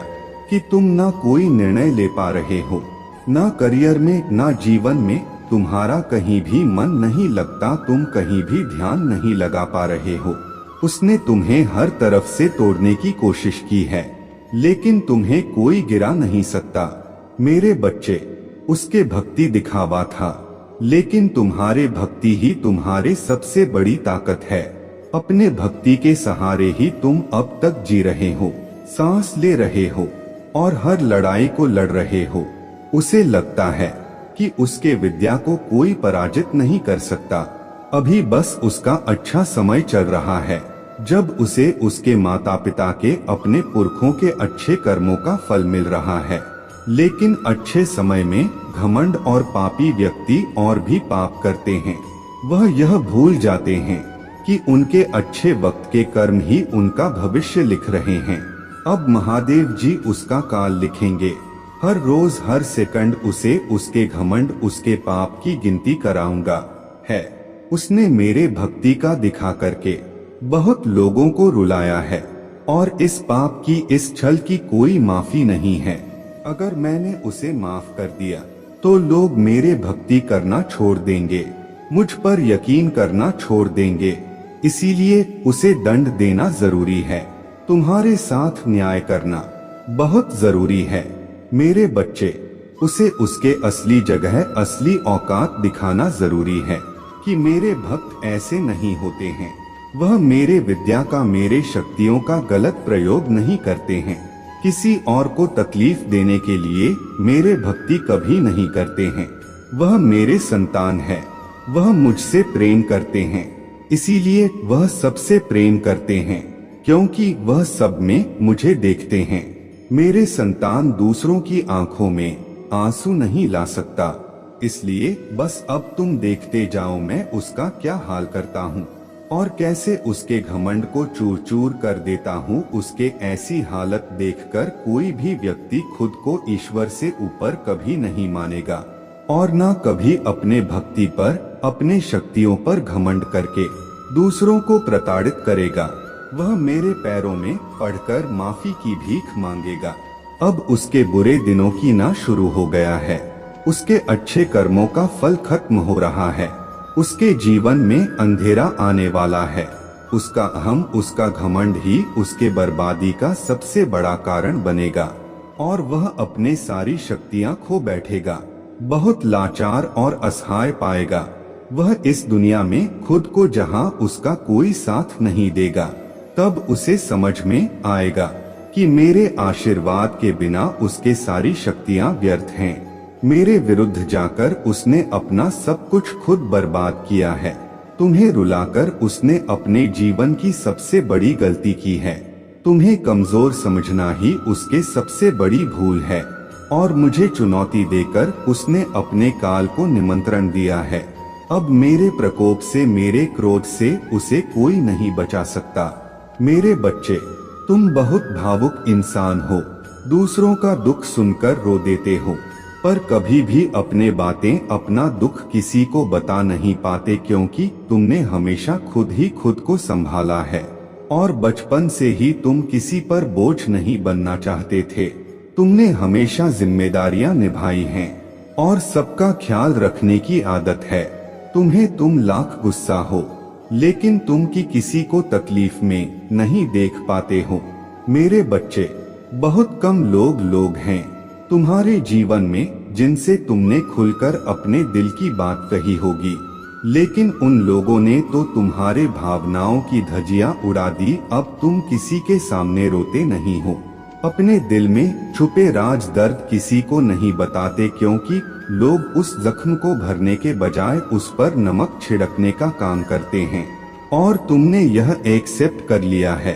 कि तुम ना कोई निर्णय ले पा रहे हो, ना करियर में ना जीवन में। तुम्हारा कहीं भी मन नहीं लगता, तुम कहीं भी ध्यान नहीं लगा पा रहे हो। उसने तुम्हें हर तरफ से तोड़ने की कोशिश की है, लेकिन तुम्हें कोई गिरा नहीं सकता मेरे बच्चे। उसके भक्ति दिखावा था, लेकिन तुम्हारे भक्ति ही तुम्हारे सबसे बड़ी ताकत है। अपने भक्ति के सहारे ही तुम अब तक जी रहे हो, सांस ले रहे हो और हर लड़ाई को लड़ रहे हो। उसे लगता है कि उसके विद्या को कोई पराजित नहीं कर सकता। अभी बस उसका अच्छा समय चल रहा है, जब उसे उसके माता पिता के, अपने पुरखों के अच्छे कर्मों का फल मिल रहा है। लेकिन अच्छे समय में घमंड और पापी व्यक्ति और भी पाप करते हैं। वह यह भूल जाते हैं कि उनके अच्छे वक्त के कर्म ही उनका भविष्य लिख रहे हैं। अब महादेव जी उसका काल लिखेंगे। हर रोज हर सेकंड उसे उसके घमंड, उसके पाप की गिनती कराऊंगा है। उसने मेरे भक्ति का दिखा करके बहुत लोगों को रुलाया है और इस पाप की, इस छल की कोई माफी नहीं है। अगर मैंने उसे माफ कर दिया तो लोग मेरे भक्ति करना छोड़ देंगे, मुझ पर यकीन करना छोड़ देंगे। इसीलिए उसे दंड देना जरूरी है। तुम्हारे साथ न्याय करना बहुत जरूरी है मेरे बच्चे। उसे उसके असली जगह, असली औकात दिखाना जरूरी है कि मेरे भक्त ऐसे नहीं होते हैं। वह मेरे विद्या का, मेरे शक्तियों का गलत प्रयोग नहीं करते हैं। किसी और को तकलीफ देने के लिए मेरे भक्ति कभी नहीं करते हैं। वह मेरे संतान है, वह मुझसे प्रेम करते हैं, इसीलिए वह सबसे प्रेम करते हैं, क्योंकि वह सब में मुझे देखते हैं। मेरे संतान दूसरों की आंखों में आंसू नहीं ला सकता, इसलिए बस अब तुम देखते जाओ मैं उसका क्या हाल करता हूँ और कैसे उसके घमंड को चूर चूर कर देता हूँ। उसके ऐसी हालत देखकर कोई भी व्यक्ति खुद को ईश्वर से ऊपर कभी नहीं मानेगा और न कभी अपने भक्ति पर, अपने शक्तियों पर घमंड करके दूसरों को प्रताड़ित करेगा। वह मेरे पैरों में पड़कर माफी की भीख मांगेगा। अब उसके बुरे दिनों की ना शुरू हो गया है, उसके अच्छे कर्मों का फल खत्म हो रहा है। उसके जीवन में अंधेरा आने वाला है। उसका अहम, उसका घमंड ही उसके बर्बादी का सबसे बड़ा कारण बनेगा और वह अपने सारी शक्तियां खो बैठेगा, बहुत लाचार और असहाय पाएगा। वह इस दुनिया में खुद को जहां उसका कोई साथ नहीं देगा, तब उसे समझ में आएगा कि मेरे आशीर्वाद के बिना उसके सारी शक्तियां व्यर्थ हैं। मेरे विरुद्ध जाकर उसने अपना सब कुछ खुद बर्बाद किया है। तुम्हें रुलाकर उसने अपने जीवन की सबसे बड़ी गलती की है। तुम्हें कमजोर समझना ही उसके सबसे बड़ी भूल है और मुझे चुनौती देकर उसने अपने काल को निमंत्रण दिया है। अब मेरे प्रकोप से, मेरे क्रोध से उसे कोई नहीं बचा सकता। मेरे बच्चे, तुम बहुत भावुक इंसान हो, दूसरों का दुख सुनकर रो देते हो, पर कभी भी अपने बातें, अपना दुख किसी को बता नहीं पाते, क्योंकि तुमने हमेशा खुद ही खुद को संभाला है। और बचपन से ही तुम किसी पर बोझ नहीं बनना चाहते थे। तुमने हमेशा जिम्मेदारियां निभाई हैं और सबका ख्याल रखने की आदत है। तुम लाख गुस्सा हो, लेकिन तुम की किसी को तकलीफ में नहीं देख पाते हो। मेरे बच्चे, बहुत कम लोग हैं तुम्हारे जीवन में जिनसे तुमने खुलकर अपने दिल की बात कही होगी, लेकिन उन लोगों ने तो तुम्हारे भावनाओं की धज्जियां उड़ा दी। अब तुम किसी के सामने रोते नहीं हो। अपने दिल में छुपे राज दर्द किसी को नहीं बताते, क्योंकि लोग उस जख्म को भरने के बजाय उस पर नमक छिड़कने का काम करते हैं। और तुमने यह एक्सेप्ट कर लिया है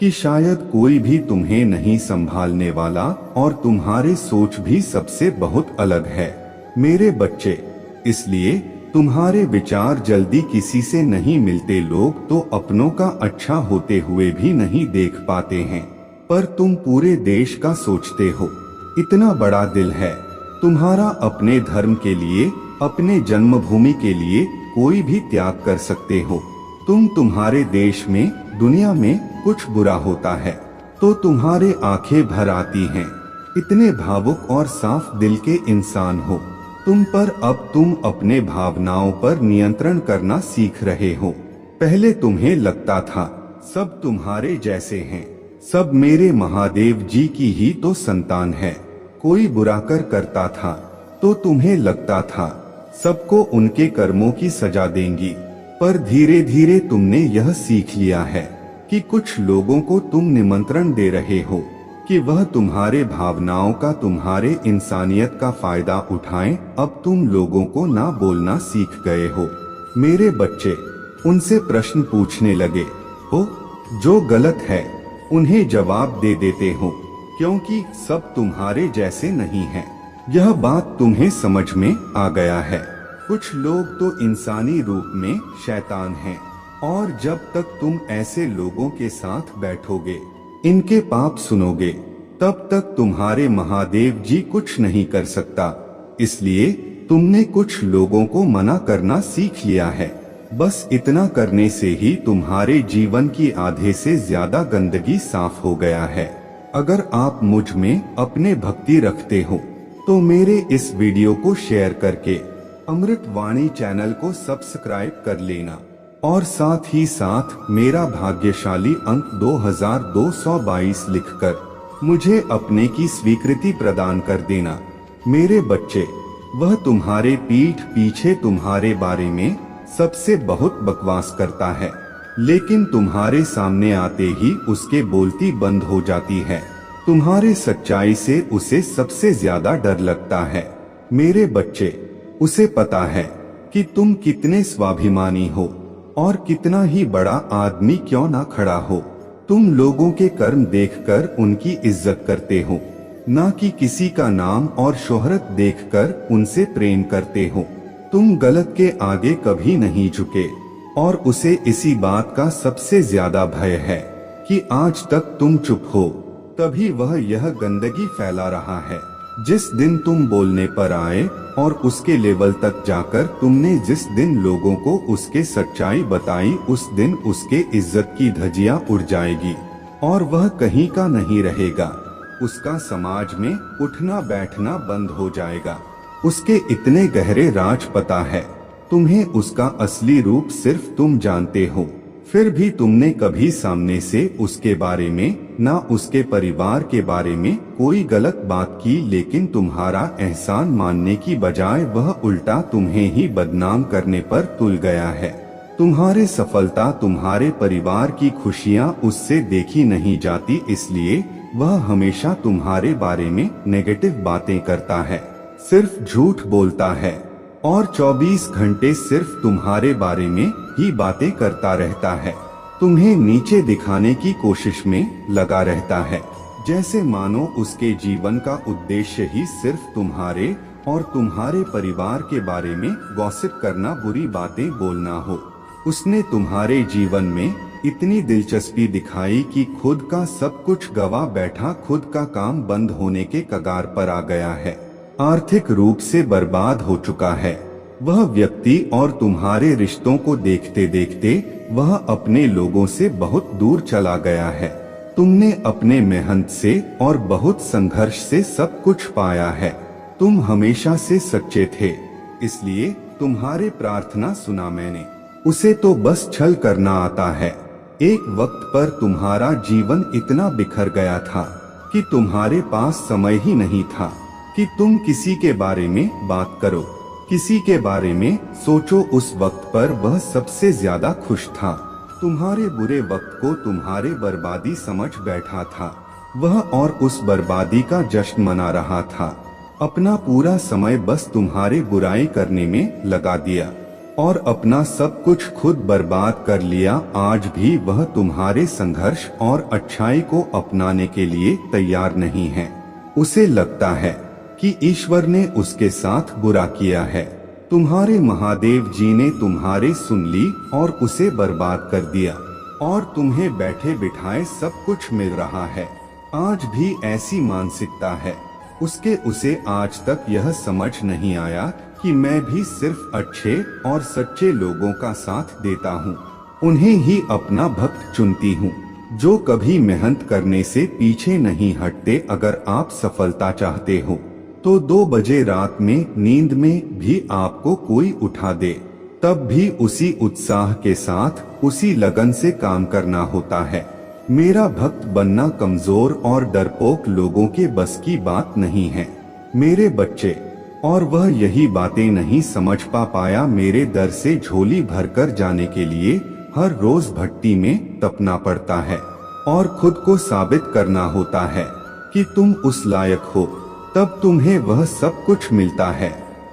कि शायद कोई भी तुम्हें नहीं संभालने वाला, और तुम्हारे सोच भी सबसे बहुत अलग है। मेरे बच्चे, इसलिए तुम्हारे विचार जल्दी किसी से नहीं मिलते। लोग तो अपनों का अच्छा होते हुए भी नहीं देख पाते हैं, पर तुम पूरे देश का सोचते हो। इतना बड़ा दिल है तुम्हारा। अपने धर्म के लिए, अपने जन्मभूमि के लिए कोई भी त्याग कर सकते हो। तुम्हारे देश में, दुनिया में कुछ बुरा होता है तो तुम्हारे आंखें भर आती हैं। इतने भावुक और साफ दिल के इंसान हो पर अब तुम अपने भावनाओं पर नियंत्रण करना सीख रहे हो। पहले तुम्हें लगता था सब तुम्हारे जैसे हैं, सब मेरे महादेव जी की ही तो संतान है। कोई बुरा करता था तो तुम्हें लगता था सबको उनके कर्मों की सजा देंगी, पर धीरे धीरे तुमने यह सीख लिया है कि कुछ लोगों को तुम निमंत्रण दे रहे हो कि वह तुम्हारे भावनाओं का, तुम्हारे इंसानियत का फायदा उठाएं। अब तुम लोगों को ना बोलना सीख गए हो। मेरे बच्चे, उनसे प्रश्न पूछने लगे हो, जो गलत है उन्हें जवाब दे देते हो, क्योंकि सब तुम्हारे जैसे नहीं हैं। यह बात तुम्हें समझ में आ गया है। कुछ लोग तो इंसानी रूप में शैतान हैं, और जब तक तुम ऐसे लोगों के साथ बैठोगे, इनके पाप सुनोगे, तब तक तुम्हारे महादेव जी कुछ नहीं कर सकता। इसलिए तुमने कुछ लोगों को मना करना सीख लिया है। बस इतना करने से ही तुम्हारे जीवन की आधे से ज्यादा गंदगी साफ हो गया है। अगर आप मुझ में अपने भक्ति रखते हो तो मेरे इस वीडियो को शेयर करके अमृत वाणी चैनल को सब्सक्राइब कर लेना, और साथ ही साथ मेरा भाग्यशाली अंक 2222 लिखकर मुझे अपने की स्वीकृति प्रदान कर देना। मेरे बच्चे, वह तुम्हारे पीठ पीछे तुम्हारे बारे में सबसे बहुत बकवास करता है, लेकिन तुम्हारे सामने आते ही उसके बोलती बंद हो जाती है। तुम्हारे सच्चाई से उसे सबसे ज्यादा डर लगता है। मेरे बच्चे, उसे पता है कि तुम कितने स्वाभिमानी हो, और कितना ही बड़ा आदमी क्यों ना खड़ा हो। तुम लोगों के कर्म देखकर उनकी इज्जत करते हो, ना कि किसी का नाम और शोहरत देखकर उनसे प्रेम करते हो। तुम गलत के आगे कभी नहीं झुके, और उसे इसी बात का सबसे ज्यादा भय है कि आज तक तुम चुप हो, तभी वह यह गंदगी फैला रहा है। जिस दिन तुम बोलने पर आए और उसके लेवल तक जाकर तुमने जिस दिन लोगों को उसके सच्चाई बताई, उस दिन उसके इज्जत की धज्जियां उड़ जाएगी और वह कहीं का नहीं रहेगा। उसका समाज में उठना बैठना बंद हो जाएगा। उसके इतने गहरे राज पता है तुम्हें, उसका असली रूप सिर्फ तुम जानते हो। फिर भी तुमने कभी सामने से उसके बारे में, ना उसके परिवार के बारे में कोई गलत बात की, लेकिन तुम्हारा एहसान मानने की बजाय वह उल्टा तुम्हें ही बदनाम करने पर तुल गया है। तुम्हारे सफलता, तुम्हारे परिवार की खुशियां उससे देखी नहीं जाती, इसलिए वह हमेशा तुम्हारे बारे में नेगेटिव बातें करता है, सिर्फ झूठ बोलता है और 24 घंटे सिर्फ तुम्हारे बारे में ही बातें करता रहता है। तुम्हें नीचे दिखाने की कोशिश में लगा रहता है, जैसे मानो उसके जीवन का उद्देश्य ही सिर्फ तुम्हारे और तुम्हारे परिवार के बारे में गॉसिप करना, बुरी बातें बोलना हो। उसने तुम्हारे जीवन में इतनी दिलचस्पी दिखाई कि खुद का सब कुछ गवा बैठा, खुद का काम बंद होने के कगार पर आ गया है, आर्थिक रूप से बर्बाद हो चुका है। वह व्यक्ति और तुम्हारे रिश्तों को देखते देखते वह अपने लोगों से बहुत दूर चला गया है। तुमने अपने मेहनत से और बहुत संघर्ष से सब कुछ पाया है। तुम हमेशा से सच्चे थे, इसलिए तुम्हारे प्रार्थना सुना मैंने। उसे तो बस छल करना आता है। एक वक्त पर तुम्हारा जीवन इतना बिखर गया था कि तुम्हारे पास समय ही नहीं था कि तुम किसी के बारे में बात करो, किसी के बारे में सोचो। उस वक्त पर वह सबसे ज्यादा खुश था। तुम्हारे बुरे वक्त को तुम्हारे बर्बादी समझ बैठा था वह, और उस बर्बादी का जश्न मना रहा था। अपना पूरा समय बस तुम्हारे बुराई करने में लगा दिया और अपना सब कुछ खुद बर्बाद कर लिया। आज भी वह तुम्हारे संघर्ष और अच्छाई को अपनाने के लिए तैयार नहीं है। उसे लगता है कि ईश्वर ने उसके साथ बुरा किया है। तुम्हारे महादेव जी ने तुम्हारे सुन ली और उसे बर्बाद कर दिया, और तुम्हें बैठे बिठाए सब कुछ मिल रहा है। आज भी ऐसी मानसिकता है उसके। उसे आज तक यह समझ नहीं आया कि मैं भी सिर्फ अच्छे और सच्चे लोगों का साथ देता हूँ, उन्हें ही अपना भक्त चुनती हूँ, जो कभी मेहनत करने से पीछे नहीं हटते। अगर आप सफलता चाहते हो तो 2 बजे रात में नींद में भी आपको कोई उठा दे, तब भी उसी उत्साह के साथ, उसी लगन से काम करना होता है। मेरा भक्त बनना कमजोर और डरपोक लोगों के बस की बात नहीं है मेरे बच्चे, और वह यही बातें नहीं समझ पाया। मेरे दर से झोली भरकर जाने के लिए हर रोज भट्टी में तपना पड़ता है और खुद को साबित करना होता है कि तुम उस लायक हो। तब तुम्हें वह सब कुछ मिलता है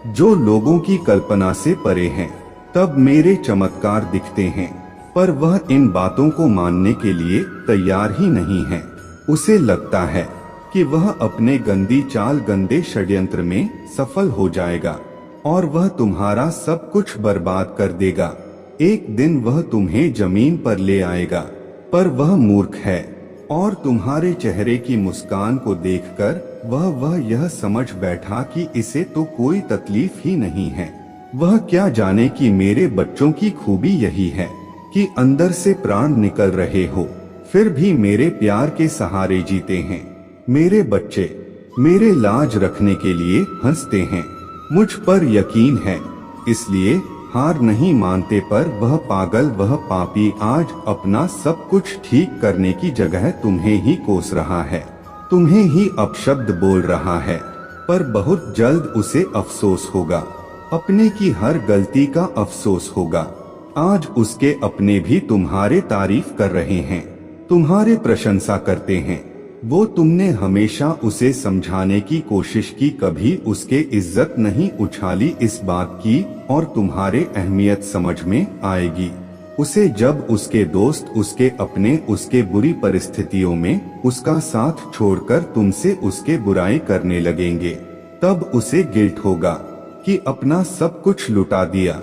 जो लोगों की कल्पना से परे है। तब मेरे चमत्कार दिखते हैं, पर वह इन बातों को मानने के लिए तैयार ही नहीं है। उसे लगता है कि वह अपने गंदी चाल, गंदे षड्यंत्र में सफल हो जाएगा और वह तुम्हारा सब कुछ बर्बाद कर देगा। एक दिन वह तुम्हें जमीन पर ले आएगा, पर वह मूर्ख है और तुम्हारे चेहरे की मुस्कान को देखकर वह यह समझ बैठा कि इसे तो कोई तकलीफ ही नहीं है। वह क्या जाने कि मेरे बच्चों की खूबी यही है कि अंदर से प्राण निकल रहे हो, फिर भी मेरे प्यार के सहारे जीते हैं। मेरे बच्चे मेरे लाज रखने के लिए हंसते हैं। मुझ पर यकीन है, इसलिए हार नहीं मानते। पर वह पागल, वह पापी आज अपना सब कुछ ठीक करने की जगह तुम्हें ही कोस रहा है, तुम्हें ही अपशब्द बोल रहा है। पर बहुत जल्द उसे अफसोस होगा, अपने की हर गलती का अफसोस होगा। आज उसके अपने भी तुम्हारे तारीफ कर रहे हैं, तुम्हारे प्रशंसा करते हैं। वो तुमने हमेशा उसे समझाने की कोशिश की, कभी उसके इज्जत नहीं उछाली इस बात की, और तुम्हारे अहमियत समझ में आएगी उसे जब उसके दोस्त, उसके अपने, उसके बुरी परिस्थितियों में उसका साथ छोड़कर तुमसे उसके बुराई करने लगेंगे। तब उसे गिल्ट होगा कि अपना सब कुछ लुटा दिया,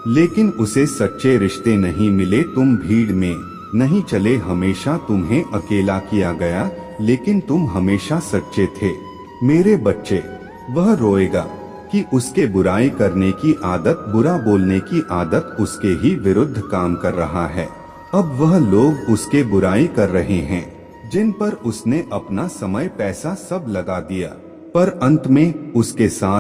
लेकिन उसे सच्चे रिश्ते नहीं मिले। तुम भीड़ में नहीं चले, हमेशा तुम्हें अकेला किया गया, लेकिन तुम हमेशा सच्चे थे मेरे बच्चे। वह रोएगा कि उसके बुराई करने की आदत, बुरा बोलने की आदत उसके ही विरुद्ध काम कर रहा है। अब वह लोग उसके बुराई कर रहे हैं जिन पर उसने अपना समय, पैसा सब लगा दिया, पर अंत में उसके साथ